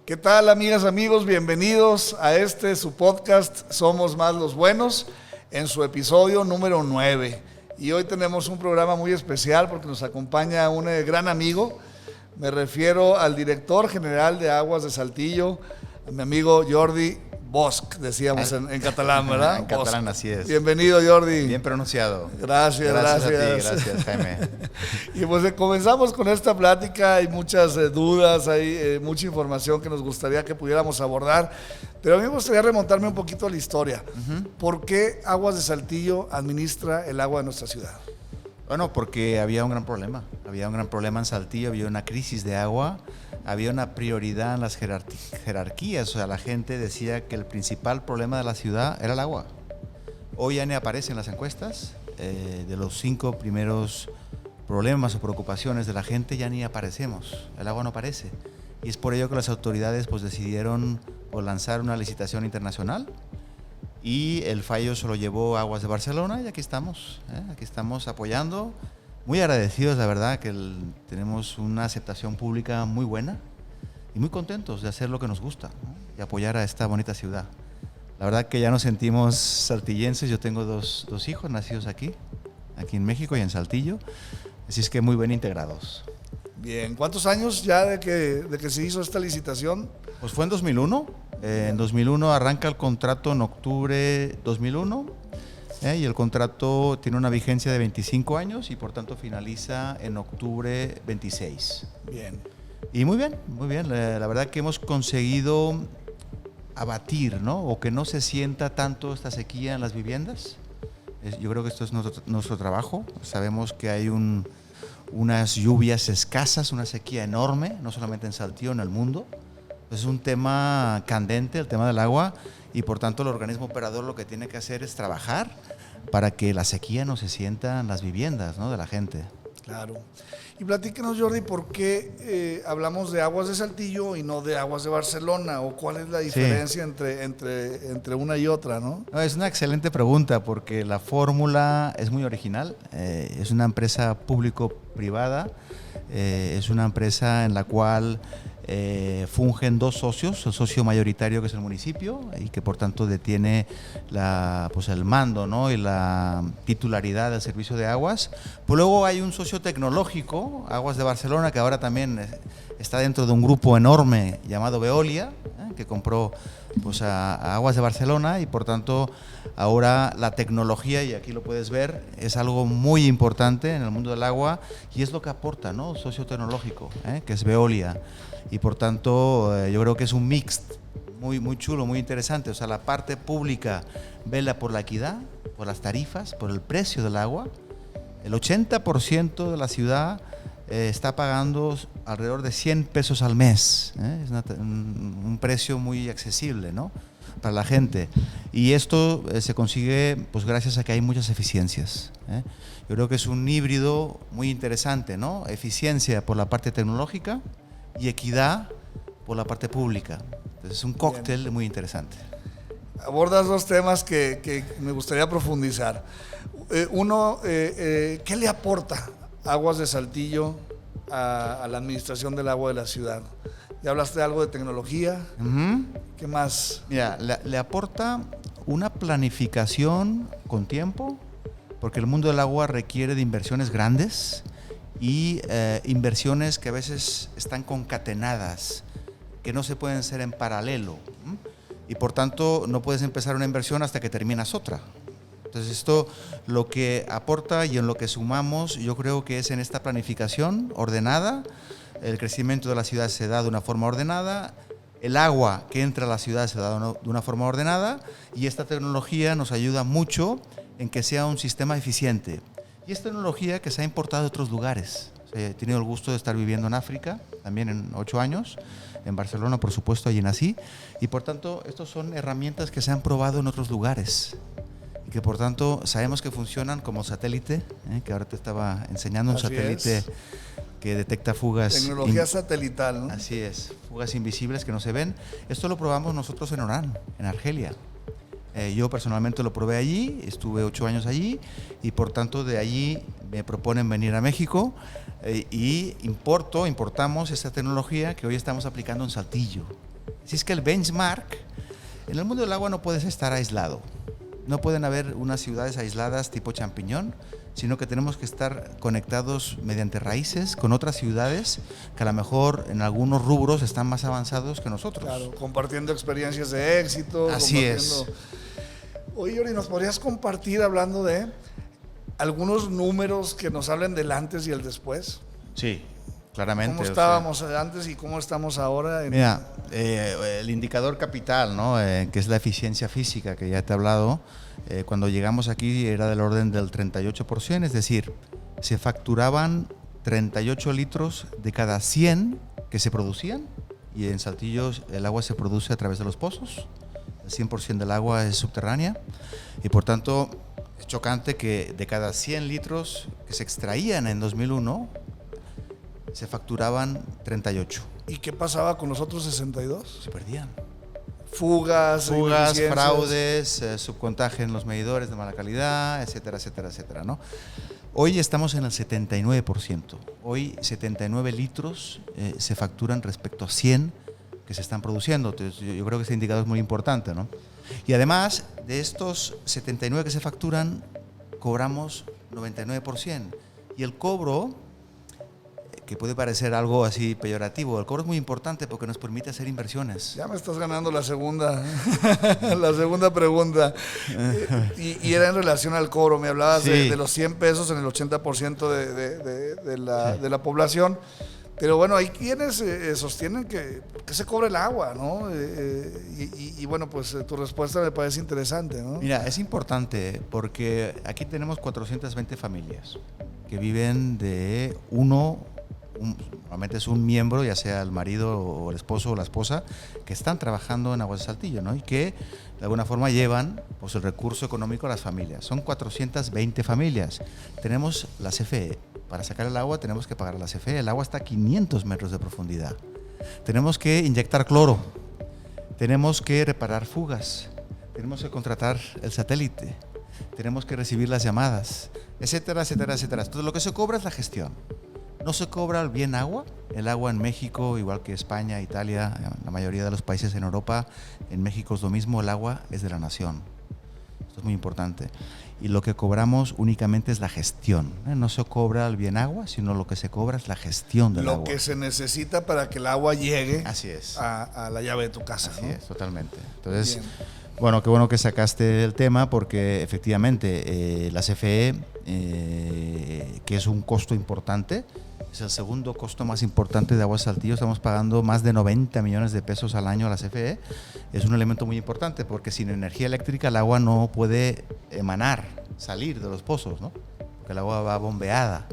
¿Qué tal, amigas, amigos? Bienvenidos a su podcast Somos Más los Buenos, en su episodio número 9. Y hoy tenemos un programa muy especial porque nos acompaña un gran amigo. Me refiero al director general de Aguas de Saltillo, a mi amigo Jordi Bosch, decíamos en catalán, ¿verdad? En catalán, así es. Bienvenido, Jordi. Bien pronunciado. Gracias. A ti, gracias, Jaime. Y pues comenzamos con esta plática. Hay muchas dudas, hay mucha información que nos gustaría que pudiéramos abordar, pero a mí me gustaría remontarme un poquito a la historia. ¿Por qué Aguas de Saltillo administra el agua de nuestra ciudad? Bueno, porque había un gran problema. Había un gran problema en Saltillo, había una crisis de agua, había una prioridad en las jerarquías. O sea, la gente decía que el principal problema de la ciudad era el agua. Hoy ya ni aparece en las encuestas. De los 5 primeros problemas o preocupaciones de la gente ya ni aparecemos. El agua no aparece. Y es por ello que las autoridades pues, decidieron lanzar una licitación internacional. Y el fallo se lo llevó Aguas de Barcelona y aquí estamos apoyando, muy agradecidos, la verdad, que tenemos una aceptación pública muy buena y muy contentos de hacer lo que nos gusta, ¿no? Y apoyar a esta bonita ciudad. La verdad que ya nos sentimos saltillenses. Yo tengo dos hijos nacidos aquí en México y en Saltillo, así es que muy bien integrados. Bien, ¿cuántos años ya de que se hizo esta licitación? Pues fue en 2001. En 2001 arranca el contrato en octubre 2001 y el contrato tiene una vigencia de 25 años y por tanto finaliza en octubre 26. Bien. Y muy bien. La verdad que hemos conseguido abatir, ¿no? O que no se sienta tanto esta sequía en las viviendas. Yo creo que esto es nuestro trabajo. Sabemos que hay unas lluvias escasas, una sequía enorme, no solamente en Saltillo, en el mundo. Es un tema candente, el tema del agua, y por tanto el organismo operador lo que tiene que hacer es trabajar para que la sequía no se sienta en las viviendas, ¿no? de la gente. Claro. Y platíquenos, Jordi, ¿por qué hablamos de Aguas de Saltillo y no de Aguas de Barcelona? ¿O cuál es la diferencia entre una y otra, ¿no? No, es una excelente pregunta porque la fórmula es muy original. Es una empresa público-privada, es una empresa en la cual fungen 2 socios, el socio mayoritario que es el municipio y que por tanto detiene el mando, ¿no? y la titularidad del servicio de aguas. Pues luego hay un socio tecnológico, Aguas de Barcelona, que ahora también está dentro de un grupo enorme llamado Veolia, que compró a Aguas de Barcelona y por tanto ahora la tecnología, y aquí lo puedes ver, es algo muy importante en el mundo del agua y es lo que aporta, ¿no? socio tecnológico, que es Veolia. Y por tanto yo creo que es un mix muy chulo, muy interesante. O sea, la parte pública vela por la equidad, por las tarifas, por el precio del agua. El 80% de la ciudad está pagando alrededor de 100 pesos al mes. Es un precio muy accesible, ¿no? para la gente. Y esto se consigue pues gracias a que hay muchas eficiencias. Yo creo que es un híbrido muy interesante, ¿no? Eficiencia por la parte tecnológica y equidad por la parte pública. Entonces es un cóctel muy interesante. Abordas 2 temas que me gustaría profundizar. Uno, ¿qué le aporta Aguas de Saltillo a la administración del agua de la ciudad? Ya hablaste de algo de tecnología. ¿Qué más? Mira, le aporta una planificación con tiempo, porque el mundo del agua requiere de inversiones grandes y inversiones que a veces están concatenadas, que no se pueden hacer en paralelo. Y por tanto no puedes empezar una inversión hasta que terminas otra. Entonces esto lo que aporta y en lo que sumamos yo creo que es en esta planificación ordenada. El crecimiento de la ciudad se da de una forma ordenada, el agua que entra a la ciudad se da de una forma ordenada y esta tecnología nos ayuda mucho en que sea un sistema eficiente. Y es tecnología que se ha importado de otros lugares. He tenido el gusto de estar viviendo en África, también en 8 años, en Barcelona, por supuesto, allí nací, y por tanto, estas son herramientas que se han probado en otros lugares, y que por tanto sabemos que funcionan como satélite, que ahora te estaba enseñando, un Así satélite es. Que detecta fugas. Tecnología satelital, ¿no? Así es, fugas invisibles que no se ven. Esto lo probamos nosotros en Orán, en Argelia. Yo personalmente lo probé allí, estuve 8 años allí y por tanto de allí me proponen venir a México y importamos esta tecnología que hoy estamos aplicando en Saltillo. Así es que el benchmark, en el mundo del agua no puedes estar aislado. No pueden haber unas ciudades aisladas tipo champiñón, sino que tenemos que estar conectados mediante raíces con otras ciudades que a lo mejor en algunos rubros están más avanzados que nosotros. Claro, compartiendo experiencias de éxito. Así es. Oye, Yori, ¿nos podrías compartir, hablando de algunos números que nos hablen del antes y el después? Sí, claramente. ¿Cómo estábamos antes y cómo estamos ahora? Mira, el indicador capital, ¿no? Que es la eficiencia física que ya te he hablado, cuando llegamos aquí era del orden del 38%, es decir, se facturaban 38 litros de cada 100 que se producían, y en Saltillo el agua se produce a través de los pozos, el 100% del agua es subterránea, y por tanto es chocante que de cada 100 litros que se extraían en 2001, se facturaban 38. ¿Y qué pasaba con los otros 62? Se perdían. Fugas, fraudes, subcontagio en los medidores de mala calidad, etcétera, etcétera, etcétera, ¿no? Hoy estamos en el 79%. Hoy 79 litros se facturan respecto a 100 que se están produciendo. Entonces, yo creo que este indicador es muy importante, ¿no? Y además, de estos 79 que se facturan, cobramos 99%. Y el cobro, que puede parecer algo así peyorativo, el cobro es muy importante porque nos permite hacer inversiones. Ya me estás ganando la segunda pregunta. Y era en relación al cobro. Me hablabas de los 100 pesos en el 80% de la población. Pero bueno, hay quienes sostienen que se cobra el agua, ¿no? Y bueno, pues tu respuesta me parece interesante, ¿no? Mira, es importante porque aquí tenemos 420 familias que viven de normalmente es un miembro, ya sea el marido o el esposo o la esposa, que están trabajando en Aguas de Saltillo, ¿no? Y que de alguna forma llevan pues, el recurso económico a las familias. Son 420 familias. Tenemos la CFE. Para sacar el agua tenemos que pagar la CFE. El agua está a 500 metros de profundidad. Tenemos que inyectar cloro. Tenemos que reparar fugas. Tenemos que contratar el satélite. Tenemos que recibir las llamadas, etcétera, etcétera, etcétera. Entonces lo que se cobra es la gestión. No se cobra el bien agua. El agua en México, igual que España, Italia, la mayoría de los países en Europa, en México es lo mismo, el agua es de la nación. Esto es muy importante. Y lo que cobramos únicamente es la gestión. No se cobra el bien agua, sino lo que se cobra es la gestión del agua. Lo que se necesita para que el agua llegue Así es. a la llave de tu casa. Así ¿no? es, totalmente. Entonces, bueno, qué bueno que sacaste el tema porque efectivamente la CFE, que es un costo importante, es el segundo costo más importante de Aguas de Saltillo. Estamos pagando más de 90 millones de pesos al año a la CFE. Es un elemento muy importante porque sin energía eléctrica el agua no puede salir de los pozos, ¿no? Porque el agua va bombeada.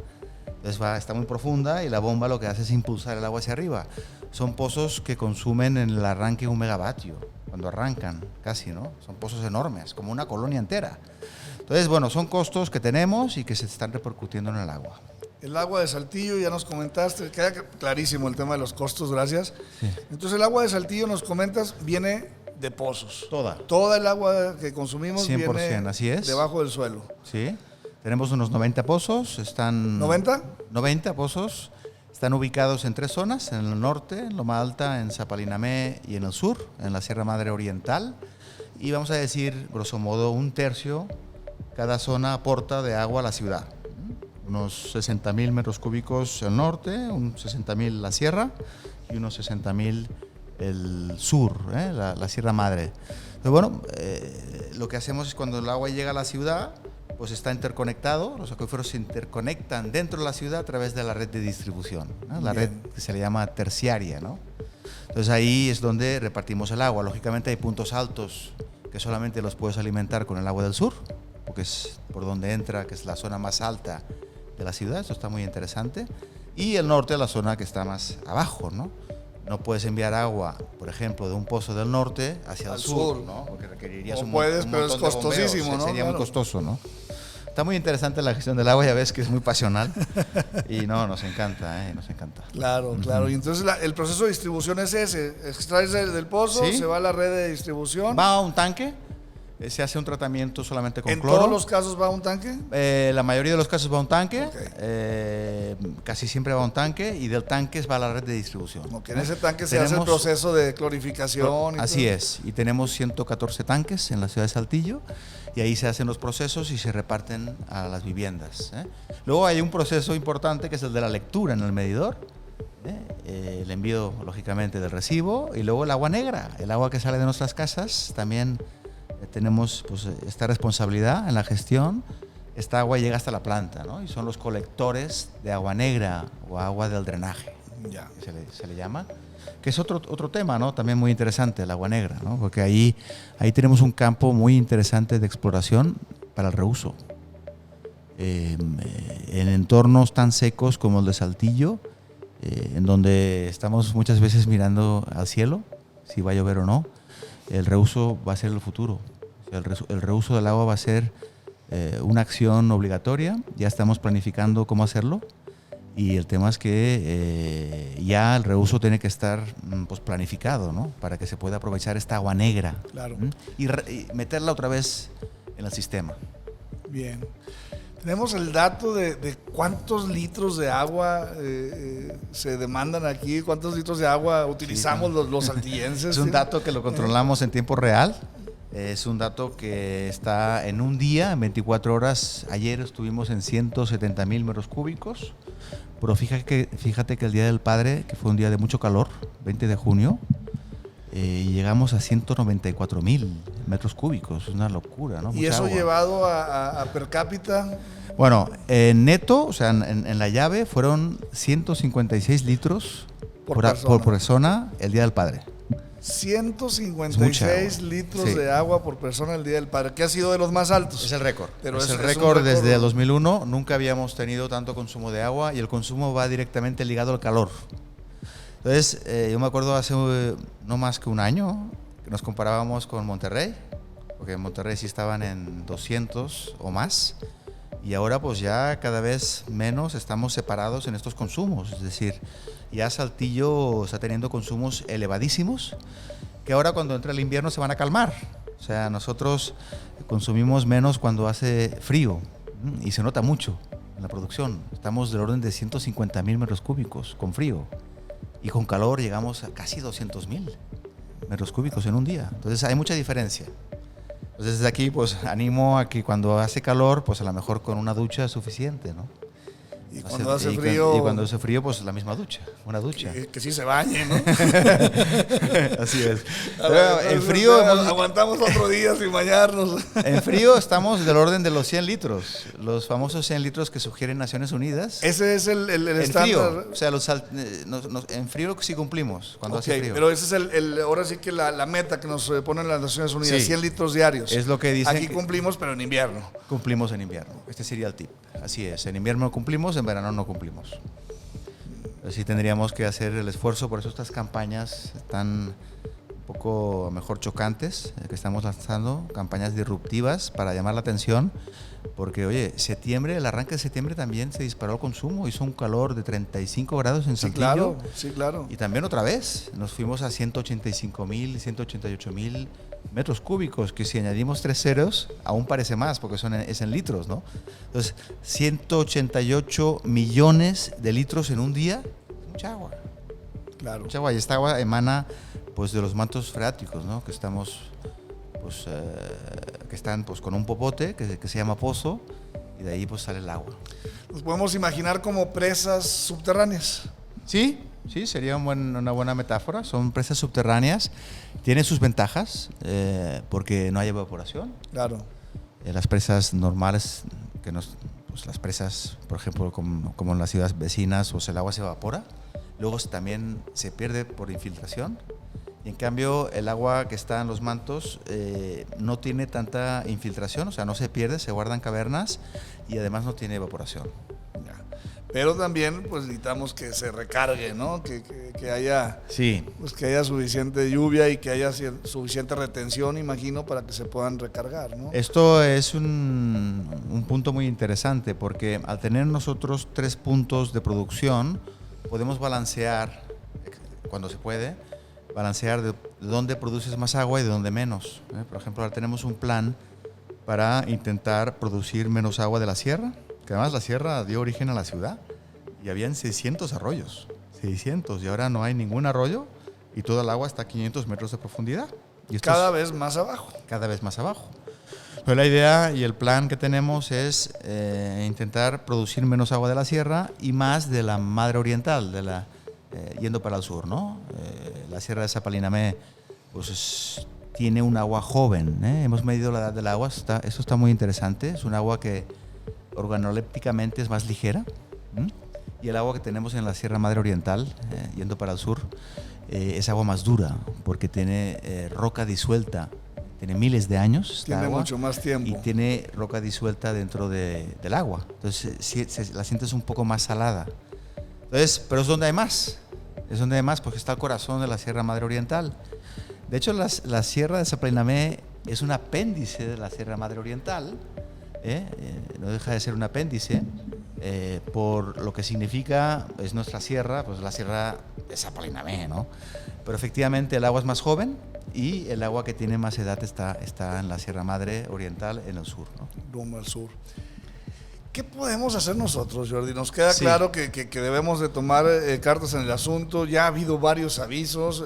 Entonces está muy profunda y la bomba lo que hace es impulsar el agua hacia arriba. Son pozos que consumen en el arranque 1 megavatio, cuando arrancan casi, ¿no? Son pozos enormes, como una colonia entera. Entonces, bueno, son costos que tenemos y que se están repercutiendo en el agua. El agua de Saltillo, ya nos comentaste, queda clarísimo el tema de los costos, gracias. Sí. Entonces el agua de Saltillo, nos comentas, viene de pozos. Toda el agua que consumimos 100%, viene así es. Debajo del suelo. Sí, tenemos unos 90 pozos, están... ¿90? 90 pozos, están ubicados en 3 zonas, en el norte, en Loma Alta, en Zapalinamé y en el sur, en la Sierra Madre Oriental. Y vamos a decir, grosso modo, 1/3 cada zona aporta de agua a la ciudad. Unos 60,000 metros cúbicos el norte, unos 60,000 la sierra y unos 60,000 el sur, la Sierra Madre. Pero bueno, lo que hacemos es cuando el agua llega a la ciudad, pues está interconectado, los acuíferos se interconectan dentro de la ciudad a través de la red de distribución, ¿no? La red que se le llama terciaria, ¿no? Entonces ahí es donde repartimos el agua. Lógicamente hay puntos altos que solamente los puedes alimentar con el agua del sur, porque es por donde entra, que es la zona más alta de la ciudad. Esto está muy interesante. Y el norte, la zona que está más abajo, ¿no? No puedes enviar agua, por ejemplo, de un pozo del norte hacia el sur, ¿no? Porque requerirías un montón pero es costosísimo, ¿no? Sería muy costoso, ¿no? Está muy interesante la gestión del agua, ya ves que es muy pasional y nos encanta, nos encanta. Claro, claro. Y entonces el proceso de distribución es ese, extraes del pozo, ¿sí? Se va a la red de distribución. Va a un tanque Se hace un tratamiento solamente con ¿En cloro. todos los casos va a un tanque? La mayoría de los casos va a un tanque, Okay. casi siempre va a un tanque, y del tanque va a la red de distribución. Okay. En ese tanque se hace el proceso de clorificación. Así es, y tenemos 114 tanques en la ciudad de Saltillo, y ahí se hacen los procesos y se reparten a las viviendas. Luego hay un proceso importante que es el de la lectura en el medidor, el envío lógicamente del recibo, y luego el agua negra, el agua que sale de nuestras casas. También tenemos pues, esta responsabilidad en la gestión. Esta agua llega hasta la planta, ¿no? Y son los colectores de agua negra o agua del drenaje, Ya. se le llama, que es otro tema, ¿no? También muy interesante, el agua negra, ¿no? Porque ahí tenemos un campo muy interesante de exploración para el reuso. En entornos tan secos como el de Saltillo, en donde estamos muchas veces mirando al cielo, si va a llover o no, el reuso va a ser el futuro. O sea, el reuso del agua va a ser una acción obligatoria. Ya estamos planificando cómo hacerlo, y el tema es que ya el reuso tiene que estar pues, planificado, ¿no? Para que se pueda aprovechar esta agua negra. Claro. Y meterla otra vez en el sistema. Bien. Tenemos el dato de cuántos litros de agua se demandan aquí, cuántos litros de agua utilizamos los saltillenses. Es un dato que lo controlamos en tiempo real. Es un dato que está en un día, en 24 horas. Ayer estuvimos en 170,000 metros cúbicos. Pero fíjate que el Día del Padre, que fue un día de mucho calor, 20 de junio, llegamos a 194,000 metros cúbicos. Es una locura, ¿no? ¿Y Mucha eso agua. llevado a per cápita? Bueno, neto, o sea, en la llave fueron 156 litros por persona el Día del Padre. 156 litros de agua por persona el Día del Padre, que ha sido de los más altos. Es el récord. Pero es el récord desde el 2001. Nunca habíamos tenido tanto consumo de agua, y el consumo va directamente ligado al calor. Entonces, yo me acuerdo hace no más que un año que nos comparábamos con Monterrey, porque en Monterrey sí estaban en 200 o más, y ahora pues ya cada vez menos estamos separados en estos consumos. Es decir, ya Saltillo está teniendo consumos elevadísimos, que ahora cuando entra el invierno se van a calmar. O sea, nosotros consumimos menos cuando hace frío, y se nota mucho en la producción. Estamos del orden de 150,000 metros cúbicos con frío, y con calor llegamos a casi 200,000 metros cúbicos en un día. Entonces hay mucha diferencia. Entonces desde aquí pues animo a que cuando hace calor, pues a lo mejor con una ducha es suficiente, ¿no? Y cuando hace frío... Y cuando hace frío, pues la misma ducha, una ducha. Que sí se bañe, ¿no? Así es. Pero en frío... aguantamos otro día sin bañarnos. En frío estamos del orden de los 100 litros, los famosos 100 litros que sugieren Naciones Unidas. Ese es el estándar. Frío, o sea, en frío sí cumplimos cuando hace frío. Pero ese es ahora sí que la meta que nos ponen las Naciones Unidas, sí, 100 litros diarios. Es lo que dicen. Aquí cumplimos, pero en invierno. Cumplimos en invierno, este sería el tip. Así es, en invierno cumplimos, en verano no cumplimos. Así tendríamos que hacer el esfuerzo, por eso estas campañas están un poco mejor chocantes, que estamos lanzando, campañas disruptivas para llamar la atención, porque oye, el arranque de septiembre también se disparó el consumo, hizo un calor de 35 grados en Saltillo. Sí, claro. Y también otra vez, nos fuimos a 185,000, 188,000 metros cúbicos, que si añadimos 3 ceros, aún parece más, porque es en litros, ¿no? Entonces, 188 millones de litros en un día, mucha agua. Claro. Mucha agua, y esta agua emana pues de los mantos freáticos, ¿no? Que estamos, pues, que están pues con un popote que se llama pozo, y de ahí pues sale el agua. Nos podemos imaginar como presas subterráneas. Sí, sería una buena metáfora. Son presas subterráneas. Tienen sus ventajas, porque no hay evaporación. Claro. Las presas normales, pues las presas, por ejemplo, como en las ciudades vecinas, pues el agua se evapora. Luego también se pierde por infiltración. Y en cambio, el agua que está en los mantos no tiene tanta infiltración, o sea, no se pierde, se guarda en cavernas, y además no tiene evaporación. Pero también pues necesitamos que se recargue, ¿no? Que haya, sí, pues, que haya suficiente lluvia y que haya suficiente retención, imagino, para que se puedan recargar, ¿no? Esto es un punto muy interesante, porque al tener nosotros 3 puntos de producción, podemos balancear, cuando se puede, balancear de dónde produces más agua y de dónde menos. Por ejemplo, ahora tenemos un plan para intentar producir menos agua de la sierra, que además la sierra dio origen a la ciudad y habían 600 arroyos, 600, y ahora no hay ningún arroyo y toda el agua está a 500 metros de profundidad. Y esto Cada vez más abajo. Cada vez más abajo. Pero la idea y el plan que tenemos es intentar producir menos agua de la sierra y más de la madre oriental, yendo para el sur, ¿no? La sierra de Zapalinamé pues tiene un agua joven, ¿eh? Hemos medido la edad del agua, eso está muy interesante. Es un agua que organolépticamente es más ligera. Y el agua que tenemos en la Sierra Madre Oriental, yendo para el sur, es agua más dura, porque tiene roca disuelta. Tiene miles de años. Tiene agua, mucho más tiempo. Y tiene roca disuelta dentro del agua. Entonces la sientes un poco más salada. Entonces, pero es donde hay más. Es donde hay más porque está el corazón de la Sierra Madre Oriental. De hecho, la Sierra de Zapalinamé es un apéndice de la Sierra Madre Oriental. No deja de ser un apéndice. Por lo que significa es nuestra sierra, pues la Sierra de Zapalinamé, ¿no? Pero efectivamente el agua es más joven y el agua que tiene más edad está en la Sierra Madre Oriental, en el sur, ¿no? Rumbo al sur. ¿Qué podemos hacer nosotros, Jordi? Nos queda claro que debemos de tomar cartas en el asunto. Ya ha habido varios avisos.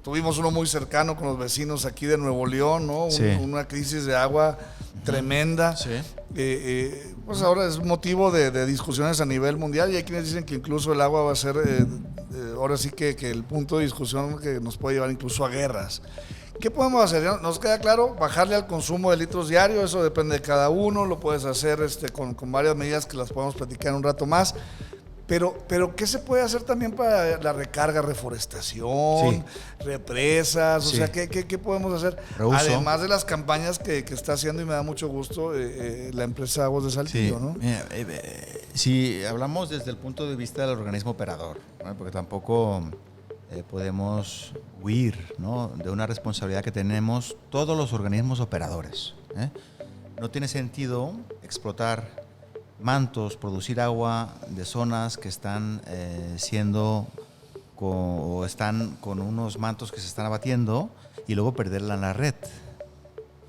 Tuvimos uno muy cercano con los vecinos aquí de Nuevo León, ¿no? Una crisis de agua tremenda. Sí. Pues ahora es motivo de discusiones a nivel mundial y hay quienes dicen que incluso el agua va a ser, ahora sí que el punto de discusión que nos puede llevar incluso a guerras. ¿Qué podemos hacer? Nos queda claro, bajarle al consumo de litros diarios, eso depende de cada uno, lo puedes hacer con varias medidas que las podemos platicar un rato más. Pero ¿qué se puede hacer también para la recarga, reforestación, represas? O sea, ¿qué podemos hacer? Reuso. Además de las campañas que está haciendo, y me da mucho gusto, la empresa Aguas de Saltillo, ¿no? Mira, si hablamos desde el punto de vista del organismo operador, ¿no? Porque tampoco podemos huir, ¿no?, de una responsabilidad que tenemos todos los organismos operadores. No tiene sentido explotar mantos, producir agua de zonas que están están con unos mantos que se están abatiendo y luego perderla en la red,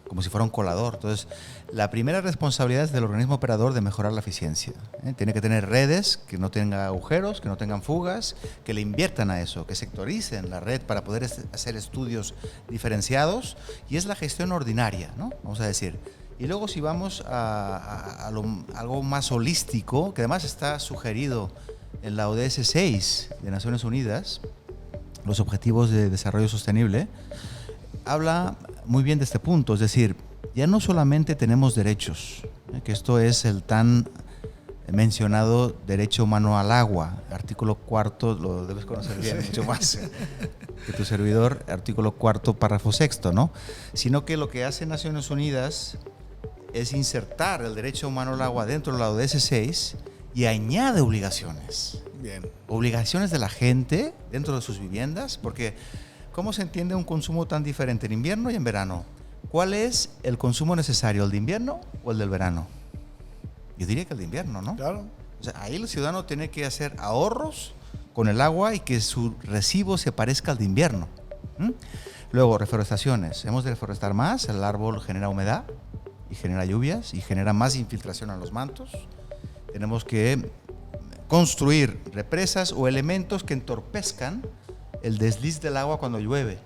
como si fuera un colador. Entonces, la primera responsabilidad es del organismo operador de mejorar la eficiencia. Tiene que tener redes que no tengan agujeros, que no tengan fugas, que le inviertan a eso, que sectoricen la red para poder hacer estudios diferenciados, y es la gestión ordinaria, ¿no? Vamos a decir. Y luego si vamos a algo más holístico, que además está sugerido en la ODS 6 de Naciones Unidas, los Objetivos de Desarrollo Sostenible, habla muy bien de este punto. Es decir, ya no solamente tenemos derechos, que esto es el tan mencionado derecho humano al agua, artículo 4, lo debes conocer bien, mucho más que tu servidor, artículo 4, párrafo 6, ¿no? Sino que lo que hace Naciones Unidas es insertar el derecho humano al agua dentro de la ODS 6 y añade obligaciones. Bien. Obligaciones de la gente dentro de sus viviendas, porque ¿cómo se entiende un consumo tan diferente en invierno y en verano? ¿Cuál es el consumo necesario, el de invierno o el del verano? Yo diría que el de invierno, ¿no? Claro. O sea, ahí el ciudadano tiene que hacer ahorros con el agua y que su recibo se parezca al de invierno. Luego, reforestaciones. Hemos de reforestar más, el árbol genera humedad y genera lluvias y genera más infiltración a los mantos. Tenemos que construir represas o elementos que entorpezcan el desliz del agua cuando llueve.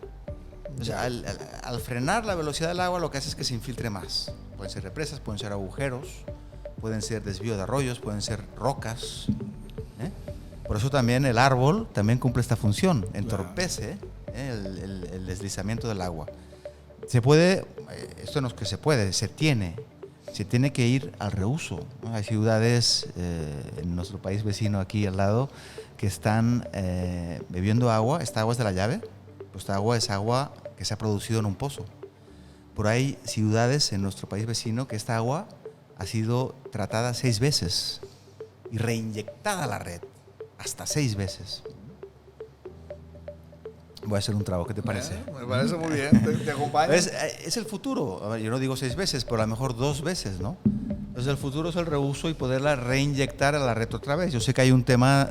O sea, al frenar la velocidad del agua, lo que hace es que se infiltre más. Pueden ser represas, pueden ser agujeros, pueden ser desvío de arroyos, pueden ser rocas. Por eso también el árbol también cumple esta función, entorpece el deslizamiento del agua. Se puede, esto no es que se puede, se tiene que ir al reuso, ¿no? Hay ciudades en nuestro país vecino aquí al lado que están bebiendo agua. Esta agua es de la llave, pues esta agua es agua que se ha producido en un pozo. Por ahí ciudades en nuestro país vecino que esta agua ha sido tratada 6 veces y reinyectada a la red, hasta 6 veces. Voy a hacer un trago, ¿qué te parece? Me parece muy bien, te acompaño. Es el futuro. A ver, yo no digo 6 veces, pero a lo mejor 2 veces, ¿no? Entonces el futuro es el reuso y poderla reinyectar a la red otra vez. Yo sé que hay un tema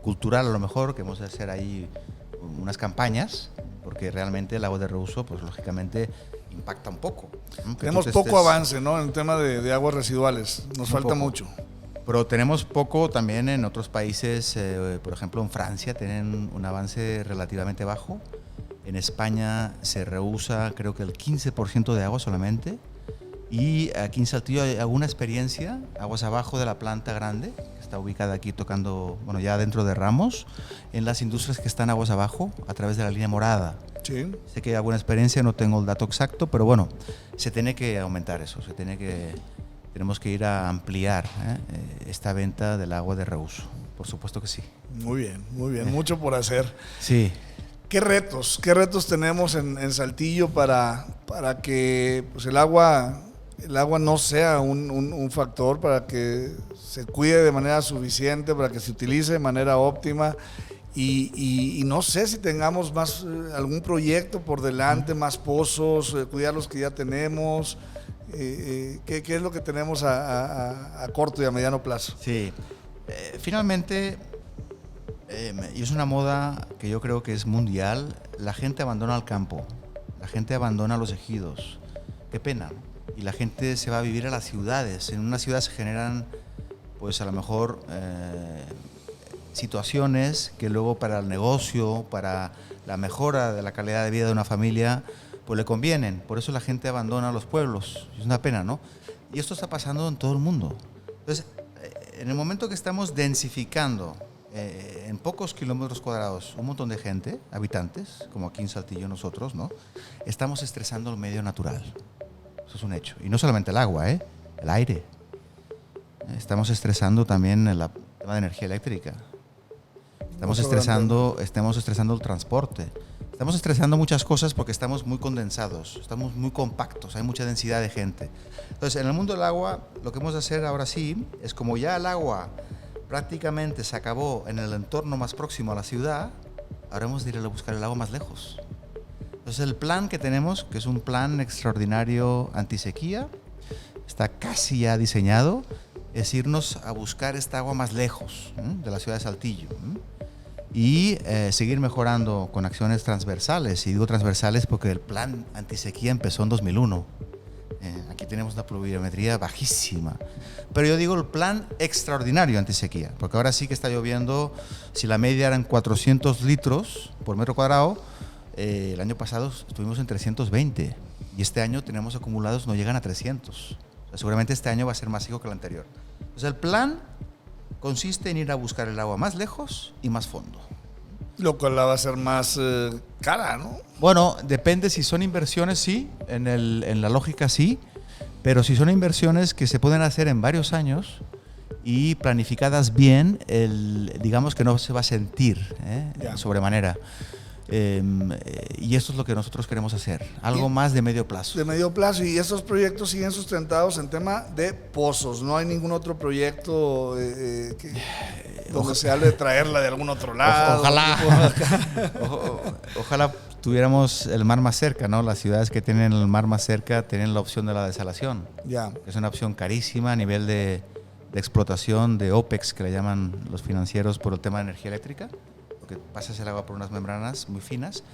cultural a lo mejor, que vamos a hacer ahí unas campañas, porque realmente el agua de reuso, pues lógicamente impacta un poco, ¿no? Tenemos poco avance, ¿no? En el tema de aguas residuales, nos falta mucho. Pero tenemos poco también en otros países, por ejemplo en Francia tienen un avance relativamente bajo. En España se reusa creo que el 15% de agua solamente. Y aquí en Saltillo hay alguna experiencia, aguas abajo de la planta grande, que está ubicada aquí tocando, bueno, ya dentro de Ramos, en las industrias que están aguas abajo, a través de la línea morada. Sí. Sé que hay alguna experiencia, no tengo el dato exacto, pero bueno, se tiene que aumentar eso, tenemos que ir a ampliar esta venta del agua de reuso, por supuesto que sí. Muy bien, mucho por hacer. Sí. ¿Qué retos tenemos en Saltillo para que pues, el agua no sea un factor, para que se cuide de manera suficiente, para que se utilice de manera óptima? Y no sé si tengamos más algún proyecto por delante, más pozos, cuidar los que ya tenemos. ¿Qué es lo que tenemos a corto y a mediano plazo? Sí, finalmente, y es una moda que yo creo que es mundial, la gente abandona el campo, la gente abandona los ejidos. Qué pena. Y la gente se va a vivir a las ciudades. En una ciudad se generan, pues a lo mejor, situaciones que luego para el negocio, para la mejora de la calidad de vida de una familia, pues le convienen. Por eso la gente abandona los pueblos. Es una pena, ¿no? Y esto está pasando en todo el mundo. Entonces, en el momento que estamos densificando en pocos kilómetros cuadrados un montón de gente, habitantes, como aquí en Saltillo nosotros, ¿no? Estamos estresando el medio natural. Eso es un hecho. Y no solamente el agua, el aire. Estamos estresando también el tema de energía eléctrica. Estamos estresando el transporte. Estamos estresando muchas cosas porque estamos muy condensados, estamos muy compactos, hay mucha densidad de gente. Entonces, en el mundo del agua, lo que hemos de hacer ahora sí es, como ya el agua prácticamente se acabó en el entorno más próximo a la ciudad, ahora hemos de ir a buscar el agua más lejos. Entonces, el plan que tenemos, que es un plan extraordinario antisequía, está casi ya diseñado, es irnos a buscar esta agua más lejos de la ciudad de Saltillo. Y seguir mejorando con acciones transversales. Y digo transversales porque el plan antisequía empezó en 2001. Aquí tenemos una pluviometría bajísima. Pero yo digo el plan extraordinario antisequía, porque ahora sí que está lloviendo. Si la media eran 400 litros por metro cuadrado, el año pasado estuvimos en 320. Y este año tenemos acumulados, no llegan a 300. O sea, seguramente este año va a ser más seco que el anterior. Entonces el plan consiste en ir a buscar el agua más lejos y más fondo. Lo cual la va a ser más cara, ¿no? Bueno, depende si son inversiones, sí, en la lógica sí, pero si son inversiones que se pueden hacer en varios años y planificadas bien, digamos que no se va a sentir sobremanera. Y esto es lo que nosotros queremos hacer, algo más de medio plazo. De medio plazo, y estos proyectos siguen sustentados en tema de pozos. No hay ningún otro proyecto donde se hable de traerla de algún otro lado. Ojalá tuviéramos el mar más cerca, ¿no? Las ciudades que tienen el mar más cerca tienen la opción de la desalación. Ya. Es una opción carísima a nivel de explotación, de OPEX, que le llaman los financieros, por el tema de energía eléctrica. Porque pasas el agua por unas membranas muy finas,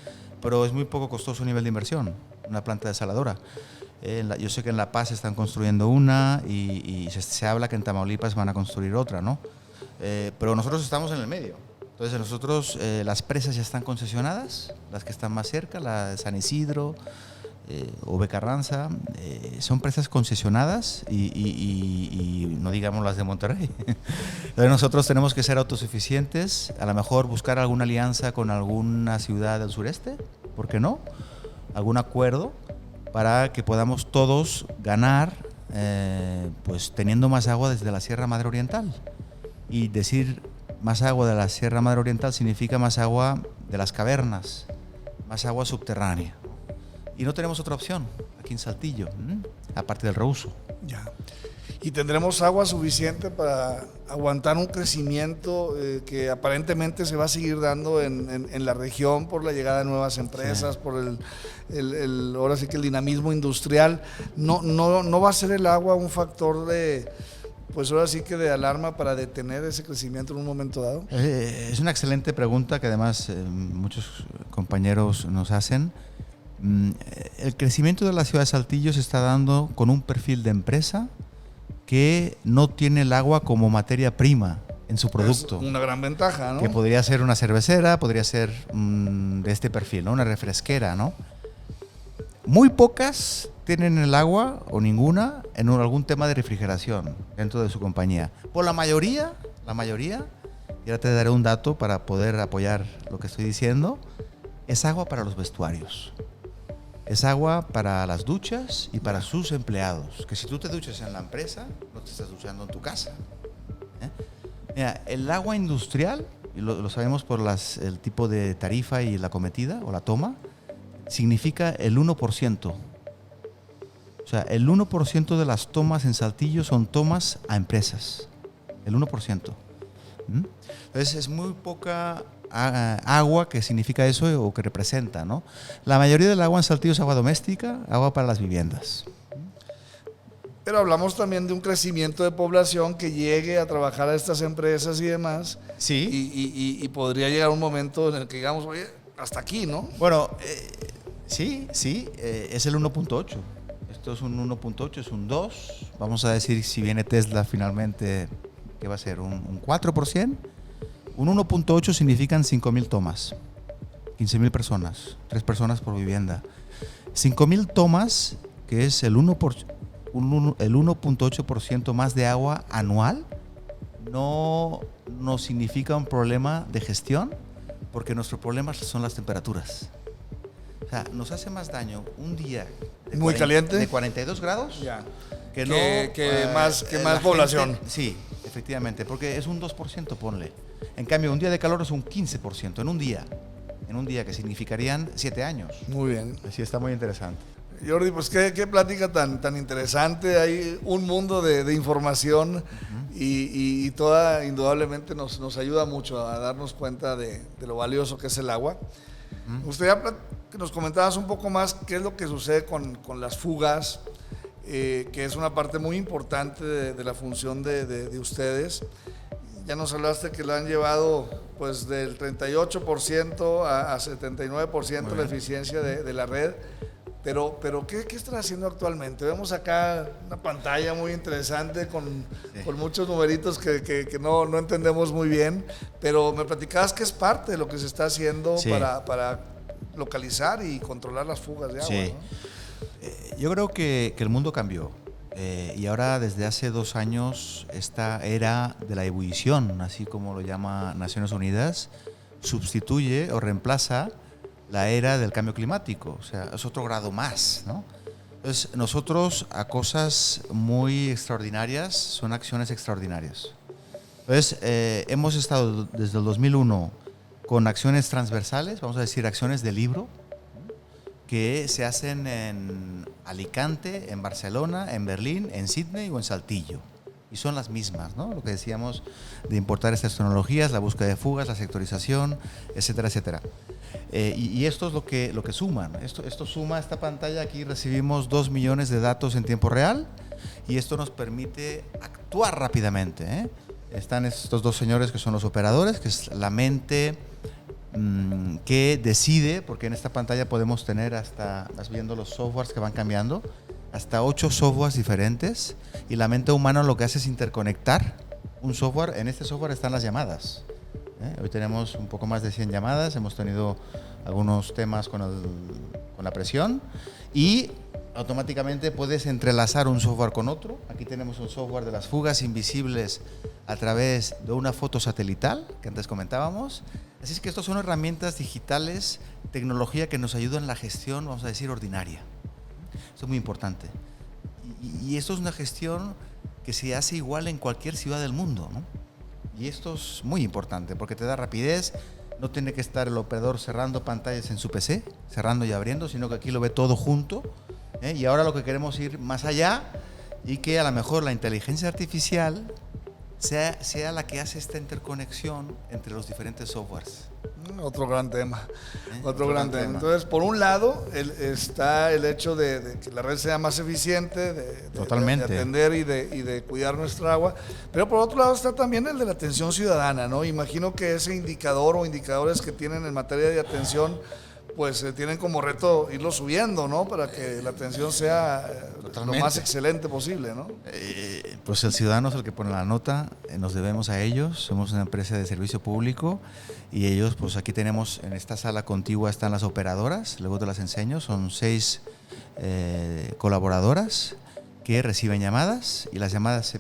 pero es muy poco costoso a nivel de inversión, una planta desaladora. Yo sé que en La Paz están construyendo una y se habla que en Tamaulipas van a construir otra, ¿no? Pero nosotros estamos en el medio. Entonces nosotros, las presas ya están concesionadas, las que están más cerca, la de San Isidro o Becarranza, son presas concesionadas y no digamos las de Monterrey. Entonces nosotros tenemos que ser autosuficientes, a lo mejor buscar alguna alianza con alguna ciudad del sureste, ¿por qué no? Algún acuerdo para que podamos todos ganar, pues teniendo más agua desde la Sierra Madre Oriental. Y decir más agua de la Sierra Madre Oriental significa más agua de las cavernas, más agua subterránea. Y no tenemos otra opción aquí en Saltillo, aparte del reuso. Ya. Y tendremos agua suficiente para aguantar un crecimiento que aparentemente se va a seguir dando en la región por la llegada de nuevas empresas, sí, por ahora sí que el dinamismo industrial. No va a ser el agua un factor de pues ahora sí que de alarma para detener ese crecimiento en un momento dado? Es una excelente pregunta que además muchos compañeros nos hacen. El crecimiento de la ciudad de Saltillo se está dando con un perfil de empresa que no tiene el agua como materia prima en su producto. Es una gran ventaja, ¿no? Que podría ser una cervecera, podría ser de este perfil, ¿no? Una refresquera, ¿no? Muy pocas tienen el agua, o ninguna, en algún tema de refrigeración dentro de su compañía. Por la mayoría, y ahora te daré un dato para poder apoyar lo que estoy diciendo, es agua para los vestuarios. Es agua para las duchas y para sus empleados. Que si tú te duchas en la empresa, no te estás duchando en tu casa. Mira, el agua industrial, y lo sabemos por el tipo de tarifa y la cometida o la toma, significa el 1%. O sea, el 1% de las tomas en Saltillo son tomas a empresas. El 1%. Entonces es muy poca agua que significa eso o que representa, ¿no? La mayoría del agua en Saltillo es agua doméstica, agua para las viviendas. Pero hablamos también de un crecimiento de población que llegue a trabajar a estas empresas y demás. Sí. Y podría llegar un momento en el que digamos, oye, hasta aquí, ¿no? Bueno, sí, es el 1.8. Esto es un 1.8, es un 2. Vamos a decir, si viene Tesla finalmente, ¿qué va a ser? ¿Un 4%? Un 1.8 significan 5,000 tomas, 15,000 personas, 3 personas por vivienda. 5,000 tomas, que es el 1.8% más de agua anual, no significa un problema de gestión, porque nuestro problema son las temperaturas. O sea, nos hace más daño un día muy caliente de 42 grados que más población. Gente, sí, efectivamente, porque es un 2%, ponle. En cambio, un día de calor es un 15% en un día, que significarían 7 años. Muy bien. Sí, está muy interesante. Jordi, pues qué plática tan interesante. Hay un mundo de información y toda indudablemente nos ayuda mucho a darnos cuenta de lo valioso que es el agua. Me gustaría que nos comentaras un poco más qué es lo que sucede con las fugas, que es una parte muy importante de la función de ustedes. Ya nos hablaste que lo han llevado pues del 38% a 79% la eficiencia de la red. Pero ¿qué están haciendo actualmente? Vemos acá una pantalla muy interesante con muchos numeritos que no entendemos muy bien, pero me platicabas que es parte de lo que se está haciendo para localizar y controlar las fugas de agua. Sí. ¿No? Yo creo que el mundo cambió. Y ahora desde hace 2 años esta era de la ebullición, así como lo llama Naciones Unidas, sustituye o reemplaza la era del cambio climático. O sea, es otro grado más, ¿no? Entonces nosotros a cosas muy extraordinarias son acciones extraordinarias. Entonces hemos estado desde el 2001 con acciones transversales, vamos a decir acciones de libro, que se hacen en Alicante, en Barcelona, en Berlín, en Sydney o en Saltillo. Y son las mismas, ¿no? Lo que decíamos de importar estas tecnologías, la búsqueda de fugas, la sectorización, etcétera, etcétera. Y esto es lo que suman. Esto suma esta pantalla. Aquí recibimos 2 millones de datos en tiempo real y esto nos permite actuar rápidamente. Están estos 2 señores que son los operadores, que es la mente que decide, porque en esta pantalla podemos tener vas viendo los softwares que van cambiando, hasta 8 softwares diferentes, y la mente humana lo que hace es interconectar un software. En este software están las llamadas. Hoy tenemos un poco más de 100 llamadas, hemos tenido algunos temas con la presión y automáticamente puedes entrelazar un software con otro. Aquí tenemos un software de las fugas invisibles a través de una foto satelital que antes comentábamos. Así es que estas son herramientas digitales, tecnología que nos ayuda en la gestión, vamos a decir, ordinaria. Esto es muy importante. Y esto es una gestión que se hace igual en cualquier ciudad del mundo, ¿no? Y esto es muy importante porque te da rapidez. No tiene que estar el operador cerrando pantallas en su PC, cerrando y abriendo, sino que aquí lo ve todo junto. Y ahora lo que queremos es ir más allá y que a lo mejor la inteligencia artificial sea la que hace esta interconexión entre los diferentes softwares. Otro gran tema. Otro gran tema. Entonces, por un lado, está el hecho de que la red sea más eficiente, Totalmente. de atender y de cuidar nuestra agua. Pero por otro lado está también el de la atención ciudadana, ¿no? Imagino que ese indicador o indicadores que tienen en materia de atención, pues tienen como reto irlo subiendo, ¿no? Para que la atención sea lo más excelente posible, ¿no? Pues el ciudadano es el que pone la nota, nos debemos a ellos, somos una empresa de servicio público y ellos, pues aquí tenemos, en esta sala contigua están las operadoras, luego te las enseño, son 6 colaboradoras que reciben llamadas y las llamadas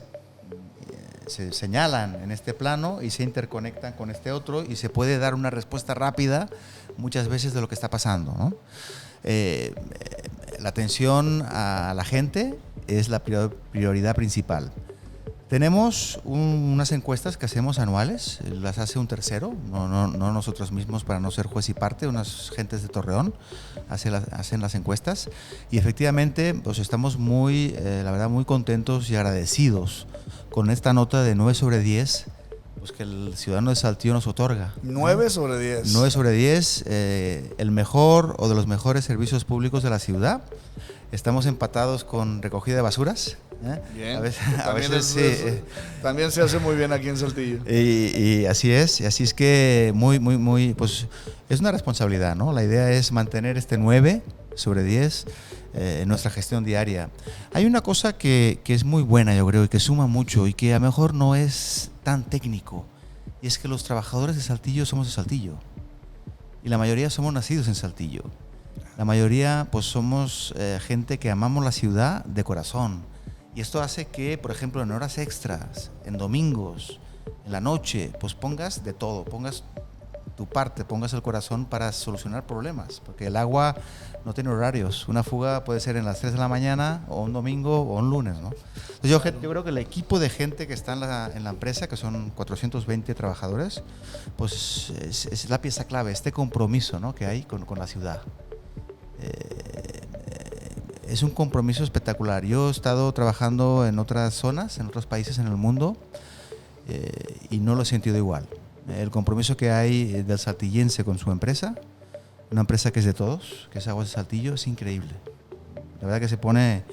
se señalan en este plano y se interconectan con este otro y se puede dar una respuesta rápida muchas veces de lo que está pasando, ¿no? La atención a la gente es la prioridad principal. Tenemos unas encuestas que hacemos anuales, las hace un tercero, no nosotros mismos para no ser juez y parte, unas gentes de Torreón hacen las encuestas y efectivamente pues estamos la verdad muy contentos y agradecidos con esta nota de 9 sobre 10 pues que el ciudadano de Saltillo nos otorga. 9 sobre 10. 9 sobre 10, el mejor o de los mejores servicios públicos de la ciudad. Estamos empatados con recogida de basuras. Bien. A veces sí. También se hace muy bien aquí en Saltillo. Y así es que muy, pues es una responsabilidad, ¿no? La idea es mantener este 9 sobre 10 en nuestra gestión diaria. Hay una cosa que es muy buena, yo creo, y que suma mucho y que a lo mejor no es tan técnico, y es que los trabajadores de Saltillo somos de Saltillo y la mayoría somos nacidos en Saltillo. La mayoría pues somos gente que amamos la ciudad de corazón y esto hace que, por ejemplo, en horas extras, en domingos, en la noche, pues pongas de todo, pongas tu parte, pongas el corazón para solucionar problemas, porque el agua no tiene horarios. Una fuga puede ser en las 3 de la mañana o un domingo o un lunes, ¿no? Entonces yo creo que el equipo de gente que está en la empresa, que son 420 trabajadores, pues es la pieza clave, este compromiso, ¿no?, que hay con la ciudad. Es un compromiso espectacular. Yo he estado trabajando en otras zonas, en otros países en el mundo y no lo he sentido igual. El compromiso que hay del saltillense con su empresa, una empresa que es de todos, que es Aguas de Saltillo, es increíble. La verdad que se pone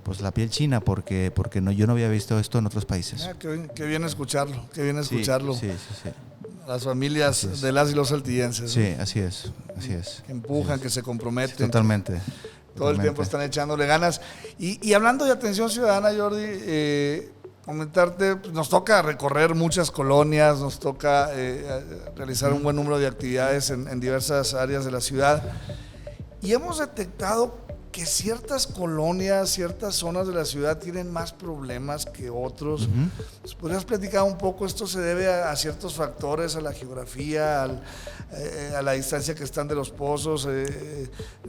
pues la piel china porque yo no había visto esto en otros países. Qué bien escucharlo, qué bien escucharlo. Sí. Las familias de las y los saltillenses. Sí, así es. Que empujan, que se comprometen. Sí, totalmente. Todo el tiempo están echándole ganas. Y hablando de atención ciudadana, Jordi, comentarte, nos toca recorrer muchas colonias, nos toca realizar un buen número de actividades en diversas áreas de la ciudad y hemos detectado que ciertas colonias, ciertas zonas de la ciudad tienen más problemas que otros. Uh-huh. ¿Podrías platicar un poco? ¿Esto se debe a ciertos factores, a la geografía, a la distancia que están de los pozos,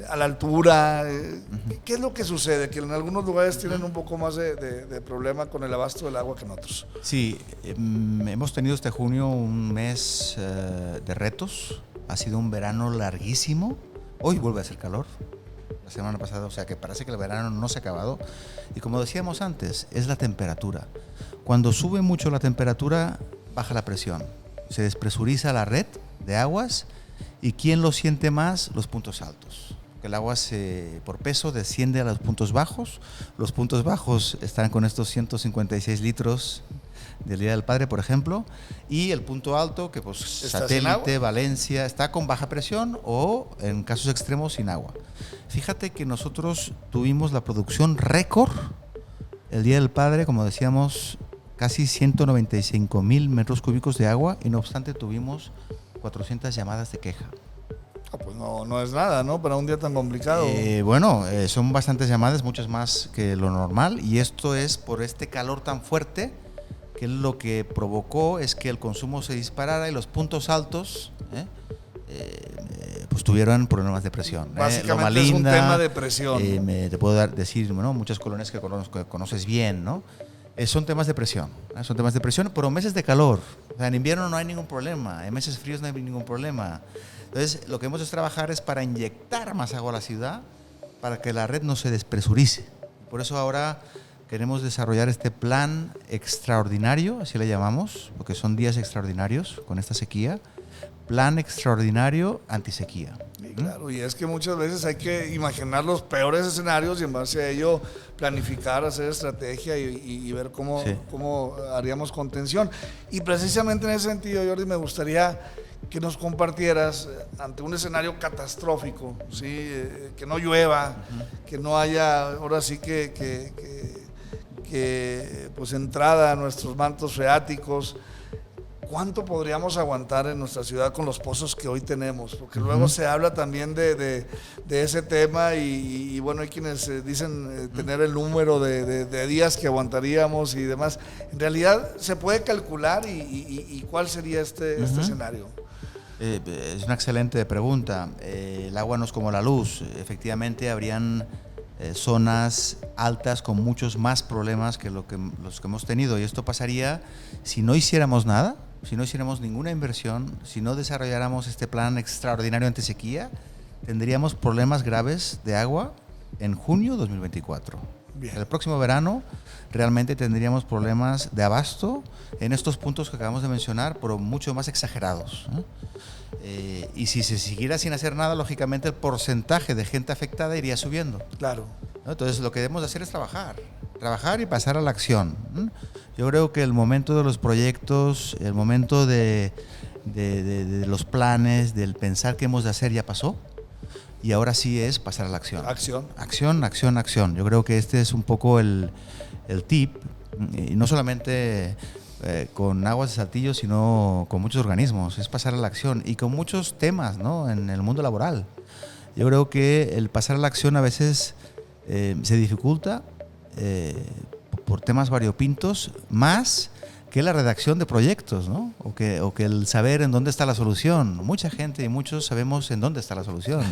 a la altura? Uh-huh. ¿Qué es lo que sucede? Que en algunos lugares tienen un poco más de problema con el abasto del agua que en otros. Sí, hemos tenido este junio un mes de retos. Ha sido un verano larguísimo. Hoy vuelve a hacer calor. La semana pasada, o sea que parece que el verano no se ha acabado. Y como decíamos antes, es la temperatura. Cuando sube mucho la temperatura, baja la presión. Se despresuriza la red de aguas. ¿Y quién lo siente más? Los puntos altos. Que el agua por peso desciende a los puntos bajos. Los puntos bajos están con estos 156 litros del Día del Padre, por ejemplo, y el punto alto, que pues Satélite, Valencia, está con baja presión o en casos extremos sin agua. Fíjate que nosotros tuvimos la producción récord el Día del Padre, como decíamos, casi 195,000 metros cúbicos de agua y no obstante tuvimos 400 llamadas de queja. Pues no es nada, ¿no? Para un día tan complicado. Son bastantes llamadas, muchas más que lo normal, y esto es por este calor tan fuerte que lo que provocó es que el consumo se disparara y los puntos altos pues tuvieron problemas de presión. Básicamente Loma Linda, es un tema de presión. Te puedo decir, bueno, muchas colonias que conoces bien, ¿no? Son temas de presión, son temas de presión, pero meses de calor. O sea, en invierno no hay ningún problema, en meses fríos no hay ningún problema. Entonces, lo que hemos de trabajar es para inyectar más agua a la ciudad, para que la red no se despresurice. Por eso ahora queremos desarrollar este plan extraordinario, así le llamamos, porque son días extraordinarios con esta sequía, plan extraordinario antisequía. Sí, claro, y es que muchas veces hay que imaginar los peores escenarios y en base a ello planificar, hacer estrategia y ver cómo haríamos contención. Y precisamente en ese sentido, Jordi, me gustaría que nos compartieras ante un escenario catastrófico, ¿sí? Que no llueva, que no haya ahora sí que pues entrada a nuestros mantos freáticos. ¿Cuánto podríamos aguantar en nuestra ciudad con los pozos que hoy tenemos? Porque luego se habla también de ese tema y bueno, hay quienes dicen tener el número de días que aguantaríamos y demás. En realidad, ¿se puede calcular y cuál sería este escenario? Es una excelente pregunta. El agua no es como la luz. Efectivamente, habrían zonas altas con muchos más problemas que los que hemos tenido. Y esto pasaría si no hiciéramos nada, si no hiciéramos ninguna inversión, si no desarrolláramos este plan extraordinario antisequía, tendríamos problemas graves de agua en junio de 2024. Bien. El próximo verano realmente tendríamos problemas de abasto en estos puntos que acabamos de mencionar, pero mucho más exagerados, ¿no? Y si se siguiera sin hacer nada, lógicamente el porcentaje de gente afectada iría subiendo. Claro. ¿No? Entonces lo que debemos hacer es trabajar y pasar a la acción. Yo creo que el momento de los proyectos, el momento de los planes, del pensar qué hemos de hacer ya pasó. Y ahora sí es pasar a la acción. Acción. Yo creo que este es un poco el tip, y no solamente con Aguas de Saltillo, sino con muchos organismos, es pasar a la acción y con muchos temas, ¿no? En el mundo laboral. Yo creo que el pasar a la acción a veces se dificulta por temas variopintos, más que la redacción de proyectos, ¿no? O que el saber en dónde está la solución. Mucha gente y muchos sabemos en dónde está la solución.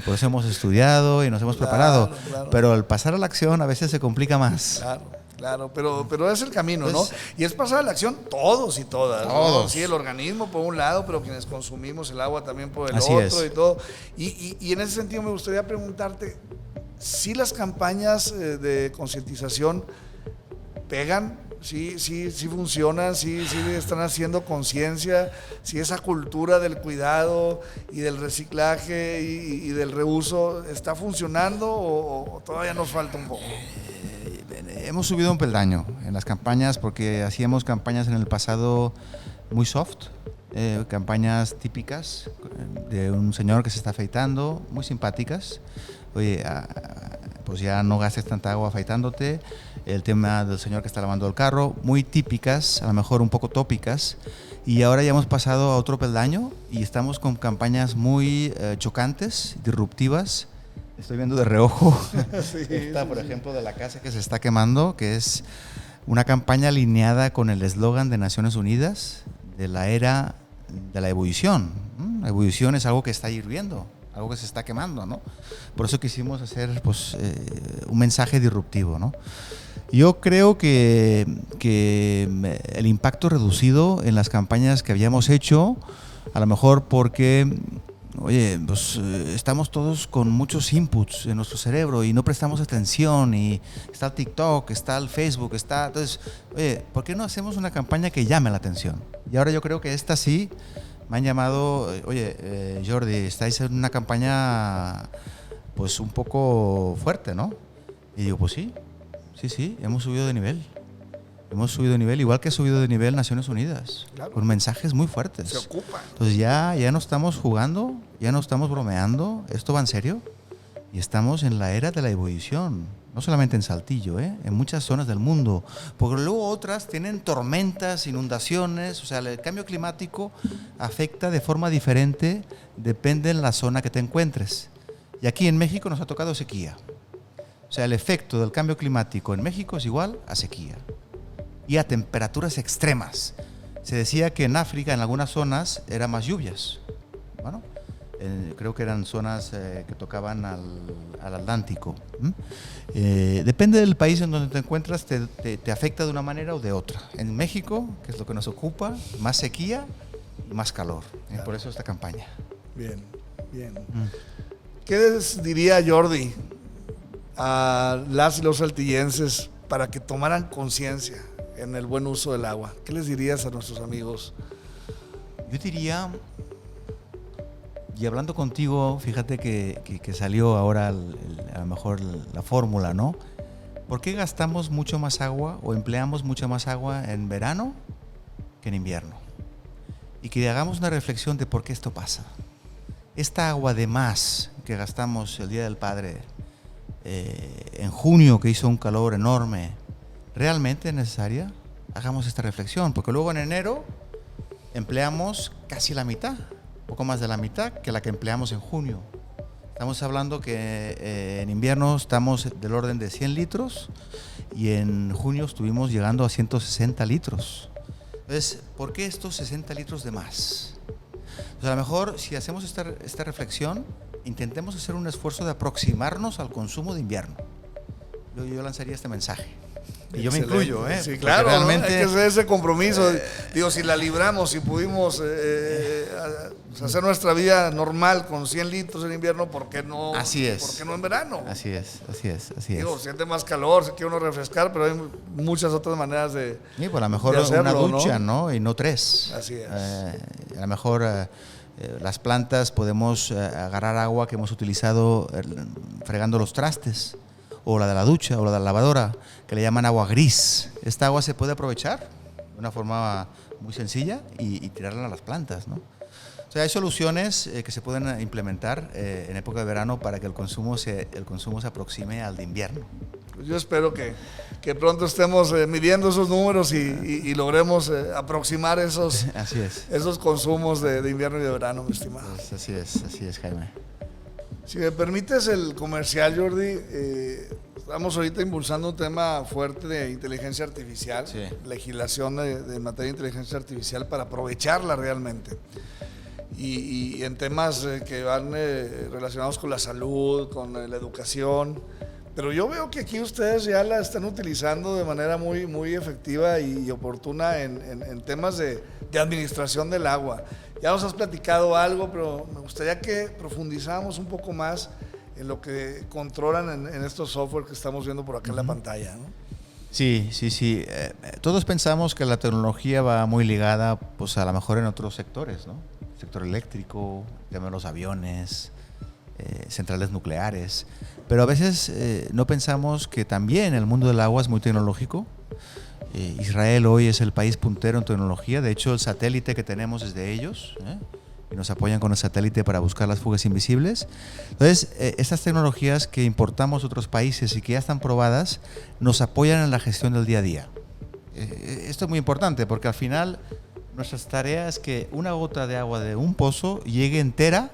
Por eso hemos estudiado y nos hemos preparado. Claro. Pero el pasar a la acción a veces se complica más. Claro, pero es el camino, ¿no? Y es pasar a la acción todos y todas. Todos. ¿No? Sí, el organismo por un lado, pero quienes consumimos el agua también por el Así otro es. Y todo. Y en ese sentido me gustaría preguntarte, si las campañas de concientización pegan, sí funcionan, sí están haciendo conciencia, si esa cultura del cuidado y del reciclaje y del reuso está funcionando o todavía nos falta un poco. Hemos subido un peldaño en las campañas porque hacíamos campañas en el pasado muy soft, campañas típicas de un señor que se está afeitando, muy simpáticas. Oye, pues ya no gastes tanta agua afeitándote. El tema del señor que está lavando el carro, muy típicas, a lo mejor un poco tópicas. Y ahora ya hemos pasado a otro peldaño y estamos con campañas muy chocantes, disruptivas. Estoy viendo de reojo esta, por ejemplo, de la casa que se está quemando, que es una campaña alineada con el eslogan de Naciones Unidas de la era de la ebullición. La ebullición es algo que está hirviendo, algo que se está quemando, ¿no? Por eso quisimos hacer pues, un mensaje disruptivo, ¿no? Yo creo que el impacto reducido en las campañas que habíamos hecho, a lo mejor porque... Oye, pues estamos todos con muchos inputs en nuestro cerebro y no prestamos atención y está el TikTok, está el Facebook, entonces, oye, ¿por qué no hacemos una campaña que llame la atención? Y ahora yo creo que esta sí me han llamado, oye, Jordi, estáis en una campaña pues un poco fuerte, ¿no? Y digo, pues sí, hemos subido de nivel. Hemos subido de nivel, igual que ha subido de nivel Naciones Unidas, claro, con mensajes muy fuertes. Se ocupan. Entonces ya no estamos jugando, ya no estamos bromeando, esto va en serio y estamos en la era de la ebullición, no solamente en Saltillo, en muchas zonas del mundo, porque luego otras tienen tormentas, inundaciones, o sea, el cambio climático afecta de forma diferente, depende de la zona que te encuentres. Y aquí en México nos ha tocado sequía. O sea, el efecto del cambio climático en México es igual a sequía y a temperaturas extremas. Se decía que en África, en algunas zonas, era más lluvias. Bueno, creo que eran zonas que tocaban al Atlántico. Depende del país en donde te encuentras, te afecta de una manera o de otra. En México, que es lo que nos ocupa, más sequía y más calor. Claro. Por eso esta campaña. Bien. ¿Qué les diría Jordi a las y los saltillenses para que tomaran conciencia en el buen uso del agua? ¿Qué les dirías a nuestros amigos? Yo diría, y hablando contigo, fíjate que salió ahora a lo mejor la fórmula, ¿no? ¿Por qué gastamos mucho más agua o empleamos mucha más agua en verano que en invierno? Y que hagamos una reflexión de por qué esto pasa. Esta agua de más que gastamos el Día del Padre, en junio, que hizo un calor enorme, ¿realmente es necesaria? Hagamos esta reflexión, porque luego en enero empleamos casi la mitad, poco más de la mitad que la que empleamos en junio. Estamos hablando que en invierno estamos del orden de 100 litros y en junio estuvimos llegando a 160 litros. Entonces, ¿por qué estos 60 litros de más? Pues a lo mejor, si hacemos esta reflexión, intentemos hacer un esfuerzo de aproximarnos al consumo de invierno. Yo lanzaría este mensaje. Y yo me incluyo, Sí, claro, realmente, ¿no? Hay que hacer ese compromiso. Digo, si la libramos, si pudimos hacer nuestra vida normal con 100 litros en invierno, ¿por qué no? Así es. ¿Por qué no en verano? Así es. Digo, siente más calor, se quiere uno refrescar, pero hay muchas otras maneras de sí, pues a lo mejor hacerlo, una ducha, ¿no? Y no 3. Así es. A lo mejor las plantas podemos agarrar agua que hemos utilizado fregando los trastes, o la de la ducha, o la de la lavadora, que le llaman agua gris. Esta agua se puede aprovechar de una forma muy sencilla y tirarla a las plantas, ¿no? O sea, hay soluciones que se pueden implementar en época de verano para que el consumo se aproxime al de invierno. Pues yo espero que pronto estemos midiendo esos números y logremos aproximar esos consumos de invierno y de verano, mi estimado. Pues así es, Jaime. Si me permites el comercial, Jordi, estamos ahorita impulsando un tema fuerte de inteligencia artificial, sí. Legislación de materia de inteligencia artificial para aprovecharla realmente. Y en temas que van relacionados con la salud, con la educación. Pero yo veo que aquí ustedes ya la están utilizando de manera muy, muy efectiva y oportuna en temas de administración del agua. Ya nos has platicado algo, pero me gustaría que profundizáramos un poco más en lo que controlan en estos software que estamos viendo por acá en la pantalla, ¿no? Sí. Todos pensamos que la tecnología va muy ligada, pues a lo mejor en otros sectores, ¿no? Sector eléctrico, tema de los aviones, centrales nucleares. Pero a veces no pensamos que también el mundo del agua es muy tecnológico. Israel hoy es el país puntero en tecnología. De hecho, el satélite que tenemos es de ellos, y nos apoyan con el satélite para buscar las fugas invisibles. Entonces, estas tecnologías que importamos de otros países y que ya están probadas, nos apoyan en la gestión del día a día. Esto es muy importante porque al final nuestras tareas es que una gota de agua de un pozo llegue entera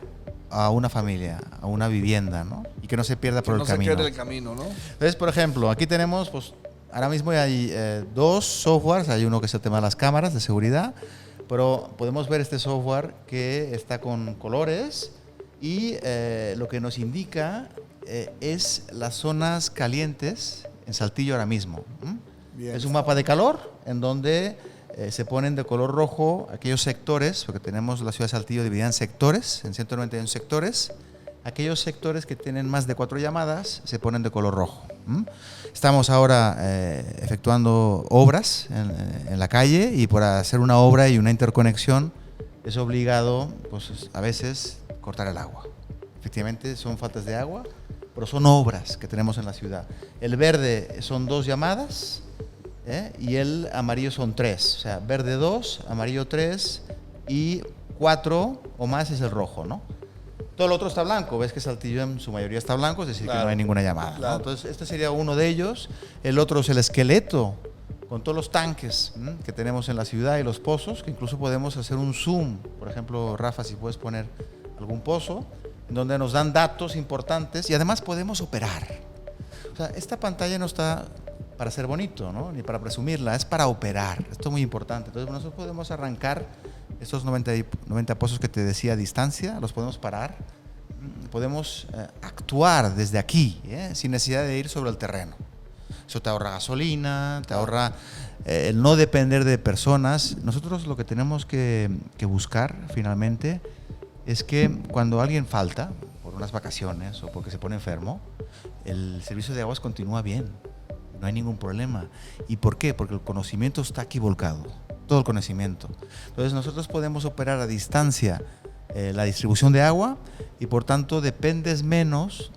a una familia, a una vivienda, ¿no? Y que no se pierda por el camino. Que no se pierda el camino, ¿no? Entonces, por ejemplo, aquí tenemos, pues, ahora mismo hay 2 softwares. Hay uno que es el tema de las cámaras de seguridad, pero podemos ver este software que está con colores y lo que nos indica es las zonas calientes en Saltillo ahora mismo. Es un mapa de calor en donde se ponen de color rojo aquellos sectores, porque tenemos la ciudad de Saltillo dividida en sectores, en 191 sectores. Aquellos sectores que tienen más de 4 llamadas se ponen de color rojo. Estamos ahora efectuando obras en la calle, y por hacer una obra y una interconexión es obligado, pues, a veces cortar el agua. Efectivamente son faltas de agua, pero son obras que tenemos en la ciudad. El verde son 2 llamadas, y el amarillo son 3. O sea, verde 2, amarillo 3 y 4 o más es el rojo, ¿no? Todo lo otro está blanco. Ves que Saltillo en su mayoría está blanco, es decir, claro, que no hay ninguna llamada, claro, ¿no? Entonces, este sería uno de ellos. El otro es el esqueleto, con todos los tanques que tenemos en la ciudad y los pozos, que incluso podemos hacer un zoom. Por ejemplo, Rafa, si puedes poner algún pozo, en donde nos dan datos importantes y además podemos operar. O sea, esta pantalla no está para ser bonito, ¿no? Ni para presumirla, es para operar. Esto es muy importante. Entonces, nosotros podemos arrancar estos 90 pozos que te decía a distancia, los podemos parar, podemos actuar desde aquí, sin necesidad de ir sobre el terreno. Eso te ahorra gasolina, te ahorra el no depender de personas. Nosotros lo que tenemos que buscar finalmente es que cuando alguien falta por unas vacaciones o porque se pone enfermo, el servicio de aguas continúa bien, no hay ningún problema. ¿Y por qué? Porque el conocimiento está aquí volcado, todo el conocimiento. Entonces nosotros podemos operar a distancia la distribución de agua y por tanto dependes menos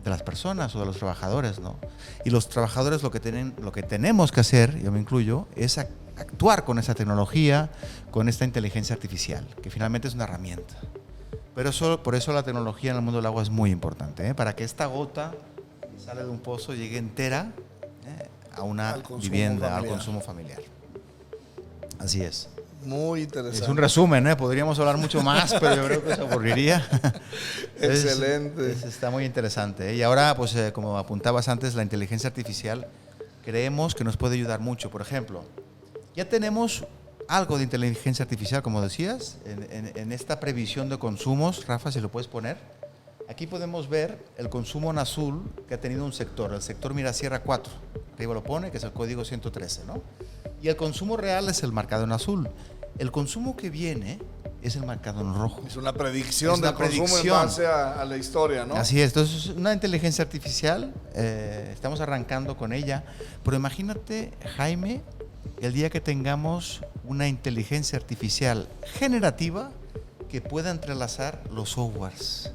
de las personas o de los trabajadores, ¿no? Y los trabajadores lo que tenemos que hacer, yo me incluyo, es actuar con esa tecnología, con esta inteligencia artificial, que finalmente es una herramienta. Pero por eso la tecnología en el mundo del agua es muy importante, ¿eh? Para que esta gota que sale de un pozo llegue entera a una vivienda, al consumo familiar. Así es. Muy interesante. Es un resumen, ¿eh? Podríamos hablar mucho más, pero yo creo que se aburriría. Excelente. Está muy interesante, ¿eh? Y ahora, pues como apuntabas antes, la inteligencia artificial creemos que nos puede ayudar mucho. Por ejemplo, ya tenemos algo de inteligencia artificial, como decías, en esta previsión de consumos. Rafa, si lo puedes poner. Aquí podemos ver el consumo en azul que ha tenido un sector, el sector Mirasierra 4. Arriba lo pone, que es el código 113, ¿no? Y el consumo real es el marcado en azul. El consumo que viene es el marcado en rojo. Es una predicción del consumo en base a la historia, ¿no? Así es. Entonces, una inteligencia artificial, estamos arrancando con ella. Pero imagínate, Jaime, el día que tengamos una inteligencia artificial generativa que pueda entrelazar los softwares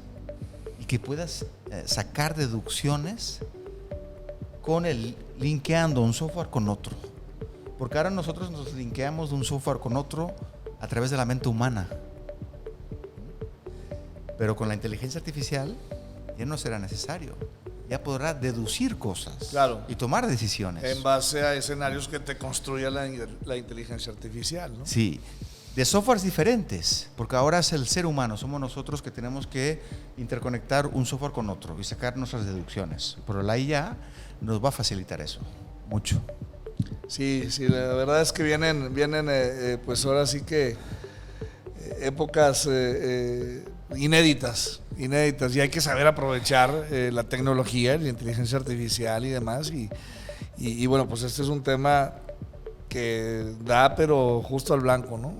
y que puedas sacar deducciones con linkeando un software con otro. Porque ahora nosotros nos linkeamos de un software con otro a través de la mente humana. Pero con la inteligencia artificial ya no será necesario. Ya podrá deducir cosas, claro, y tomar decisiones. En base a escenarios que te construya la inteligencia artificial, ¿no? Sí, de softwares diferentes, porque ahora es el ser humano, somos nosotros que tenemos que interconectar un software con otro y sacar nuestras deducciones. Pero la IA nos va a facilitar eso, mucho. Sí, la verdad es que vienen pues ahora sí que épocas inéditas y hay que saber aprovechar la tecnología, la inteligencia artificial y demás y bueno, pues este es un tema que da pero justo al blanco, ¿no?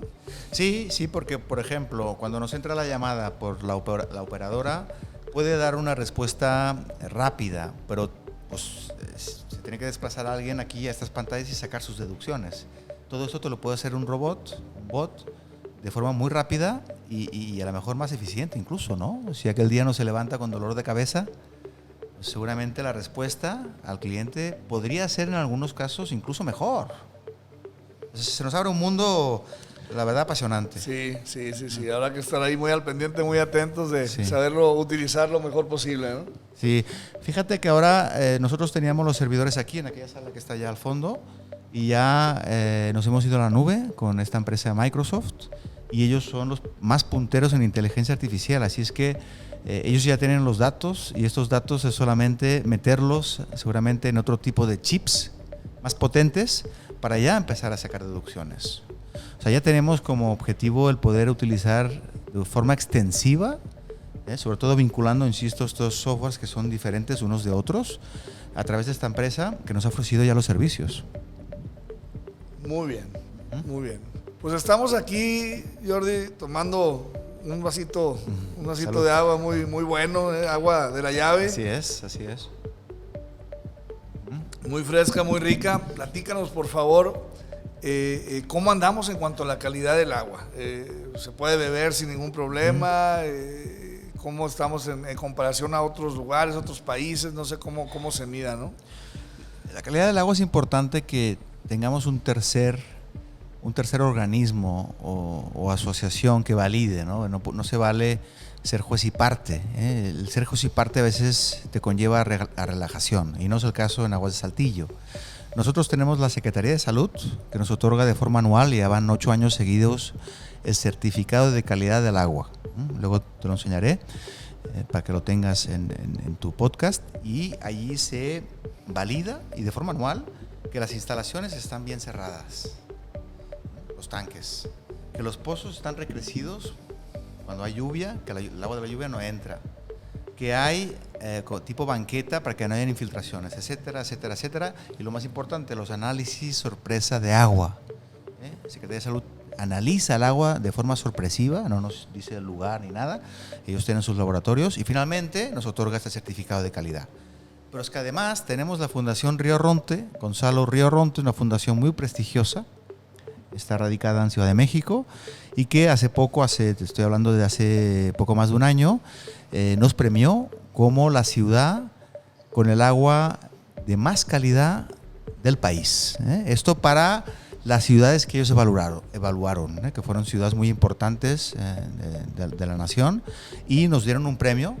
Sí, porque por ejemplo, cuando nos entra la llamada por la operadora puede dar una respuesta rápida, pero pues se tiene que desplazar a alguien aquí a estas pantallas y sacar sus deducciones. Todo esto te lo puede hacer un bot, de forma muy rápida y a lo mejor más eficiente incluso, ¿no? Si aquel día no se levanta con dolor de cabeza, pues seguramente la respuesta al cliente podría ser en algunos casos incluso mejor. Entonces, se nos abre un mundo, la verdad, apasionante. Sí. Habrá que estar ahí muy al pendiente, muy atentos de saberlo utilizar lo mejor posible, ¿no? Sí, fíjate que ahora nosotros teníamos los servidores aquí en aquella sala que está allá al fondo y ya nos hemos ido a la nube con esta empresa Microsoft y ellos son los más punteros en inteligencia artificial, así es que ellos ya tienen los datos y estos datos es solamente meterlos seguramente en otro tipo de chips más potentes para ya empezar a sacar deducciones. O sea, ya tenemos como objetivo el poder utilizar de forma extensiva, sobre todo vinculando, insisto, estos softwares que son diferentes unos de otros a través de esta empresa que nos ha ofrecido ya los servicios. Muy bien. Pues estamos aquí, Jordi, tomando un vasito de agua muy bueno, agua de la llave. Así es. Muy fresca, muy rica. Platícanos, por favor, ¿cómo andamos en cuanto a la calidad del agua? ¿Se puede beber sin ningún problema? ¿Cómo estamos en comparación a otros lugares, otros países? No sé cómo se mida, ¿no? La calidad del agua es importante que tengamos un tercer organismo o asociación que valide, ¿no? No se vale ser juez y parte. El ser juez y parte a veces te conlleva a relajación y no es el caso en Aguas de Saltillo. Nosotros tenemos la Secretaría de Salud que nos otorga de forma anual, y ya van 8 años seguidos, el certificado de calidad del agua. Luego te lo enseñaré para que lo tengas en tu podcast, y allí se valida y de forma anual que las instalaciones están bien cerradas, los tanques, que los pozos están recrecidos cuando hay lluvia, que el agua de la lluvia no entra, que hay tipo banqueta para que no hayan infiltraciones, etcétera. Y lo más importante, los análisis sorpresa de agua. La Secretaría de Salud analiza el agua de forma sorpresiva, no nos dice el lugar ni nada, ellos tienen sus laboratorios y finalmente nos otorga este certificado de calidad. Pero es que además tenemos la Fundación Río Ronte, Gonzalo Río Ronte, una fundación muy prestigiosa, está radicada en Ciudad de México y que estoy hablando de hace poco más de un año, nos premió como la ciudad con el agua de más calidad del país. Esto para las ciudades que ellos evaluaron, que fueron ciudades muy importantes de la nación, y nos dieron un premio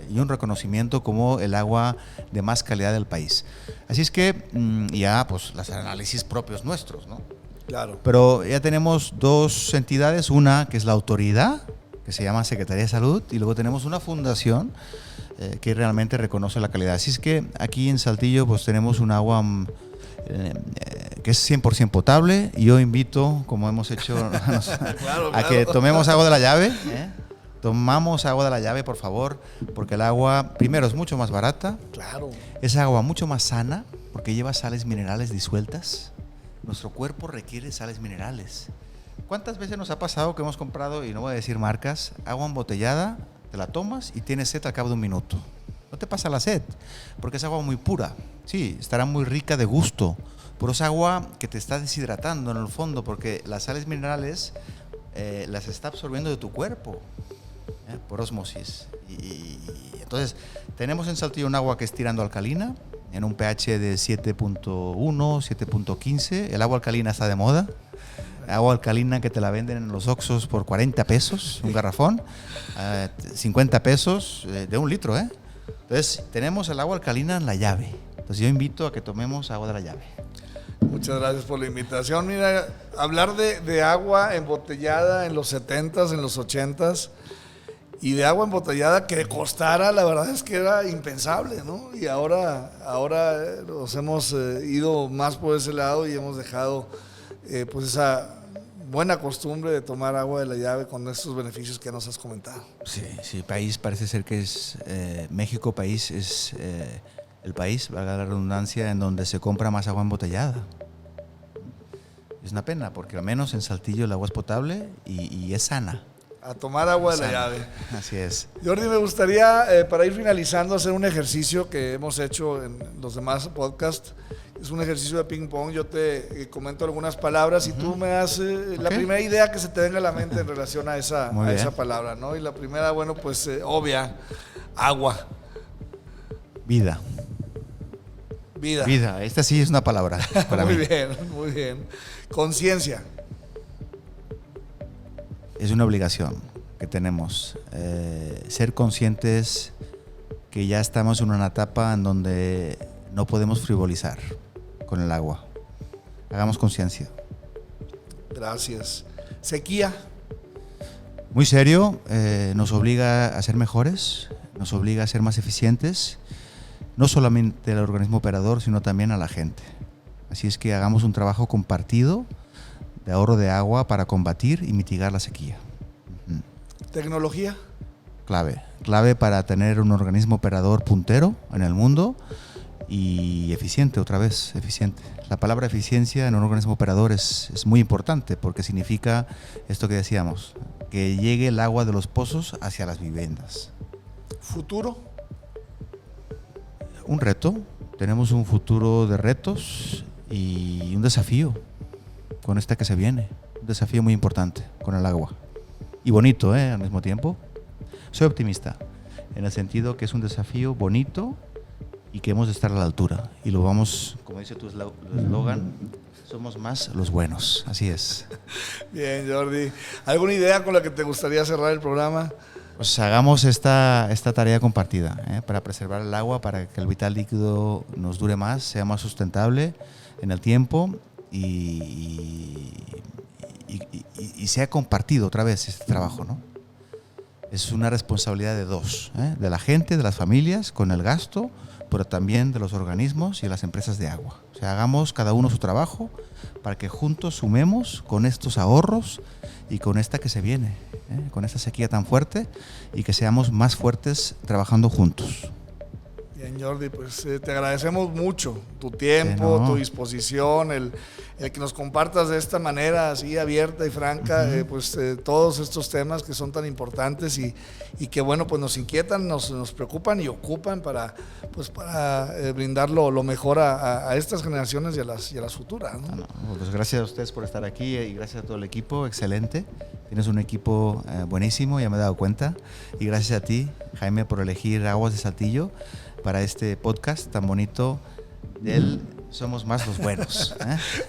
y un reconocimiento como el agua de más calidad del país. Así es que ya pues los análisis propios nuestros, ¿no? Claro. Pero ya tenemos dos entidades, una que es la autoridad, que se llama Secretaría de Salud, y luego tenemos una fundación que realmente reconoce la calidad. Así es que aquí en Saltillo pues tenemos un agua que es 100% potable, y yo invito, como hemos hecho, claro. a que tomemos agua de la llave. Tomamos agua de la llave, por favor, porque el agua, primero, es mucho más barata. Claro. Es agua mucho más sana, porque lleva sales minerales disueltas. Nuestro cuerpo requiere sales minerales. ¿Cuántas veces nos ha pasado que hemos comprado, y no voy a decir marcas, agua embotellada, te la tomas y tienes sed al cabo de un minuto? No te pasa la sed, porque es agua muy pura. Sí, estará muy rica de gusto, pero es agua que te está deshidratando en el fondo, porque las sales minerales las está absorbiendo de tu cuerpo por ósmosis. Y entonces tenemos en Saltillo un agua que es tirando alcalina, en un pH de 7.1, 7.15. El agua alcalina está de moda. Agua alcalina que te la venden en los Oxxos por 40 pesos, un garrafón, 50 pesos de un litro. Entonces, tenemos el agua alcalina en la llave. Entonces, yo invito a que tomemos agua de la llave. Muchas gracias por la invitación. Mira, hablar de agua embotellada en los 70s, en los 80s, y de agua embotellada que costara, la verdad es que era impensable, ¿no? Y ahora nos hemos ido más por ese lado y hemos dejado pues esa buena costumbre de tomar agua de la llave con estos beneficios que nos has comentado. Sí, país parece ser que es México, país es el país, valga la redundancia, en donde se compra más agua embotellada. Es una pena, porque al menos en Saltillo el agua es potable y es sana. A tomar agua de la llave. Así es. Jordi, me gustaría, para ir finalizando, hacer un ejercicio que hemos hecho en los demás podcasts. Es un ejercicio de ping pong. Yo te comento algunas palabras y tú me das la primera idea que se te venga a la mente en relación a esa palabra, ¿no? Y la primera, bueno, pues obvia, agua. Vida. Vida, esta sí es una palabra para muy mí. Bien, muy bien. Conciencia. Es una obligación que tenemos, ser conscientes que ya estamos en una etapa en donde no podemos frivolizar con el agua. Hagamos conciencia. Gracias. Sequía. Muy serio, nos obliga a ser mejores, nos obliga a ser más eficientes, no solamente al organismo operador, sino también a la gente. Así es que hagamos un trabajo compartido de ahorro de agua para combatir y mitigar la sequía. Tecnología. Clave para tener un organismo operador puntero en el mundo y eficiente, eficiente. La palabra eficiencia en un organismo operador es muy importante, porque significa esto que decíamos, que llegue el agua de los pozos hacia las viviendas. Futuro. Un reto, tenemos un futuro de retos y un desafío con esta que se viene, un desafío muy importante con el agua y bonito al mismo tiempo. Soy optimista en el sentido que es un desafío bonito y que hemos de estar a la altura, y lo vamos, como dice tu eslogan, somos más los buenos. Así es. Bien, Jordi, ¿alguna idea con la que te gustaría cerrar el programa? Pues hagamos esta tarea compartida para preservar el agua, para que el vital líquido nos dure más, sea más sustentable en el tiempo y sea compartido otra vez este trabajo, ¿no? Es una responsabilidad de dos, de la gente, de las familias, con el gasto, pero también de los organismos y las empresas de agua. O sea, hagamos cada uno su trabajo para que juntos sumemos con estos ahorros y con esta que se viene, con esta sequía tan fuerte, y que seamos más fuertes trabajando juntos. Bien. Bien, Jordi, pues te agradecemos mucho tu tiempo, tu disposición, el que nos compartas de esta manera así abierta y franca, todos estos temas que son tan importantes y que bueno, pues nos inquietan, nos preocupan y ocupan para brindar lo mejor a estas generaciones y a las futuras, ¿no? Pues gracias a ustedes por estar aquí y gracias a todo el equipo, excelente. Tienes un equipo buenísimo, ya me he dado cuenta. Y gracias a ti, Jaime, por elegir Aguas de Saltillo para este podcast tan bonito del Somos Más los Buenos.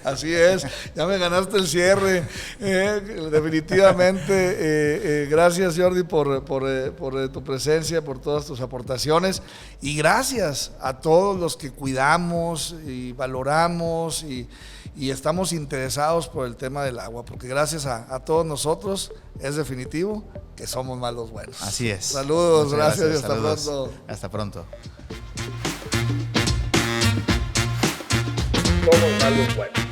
Así es, ya me ganaste el cierre. Definitivamente, gracias, Jordi, por tu presencia, por todas tus aportaciones. Y gracias a todos los que cuidamos y valoramos y estamos interesados por el tema del agua, porque gracias a todos nosotros es definitivo que somos más los buenos. Así es. Saludos, gracias y hasta saludos. pronto. Hasta pronto. Somos más los buenos.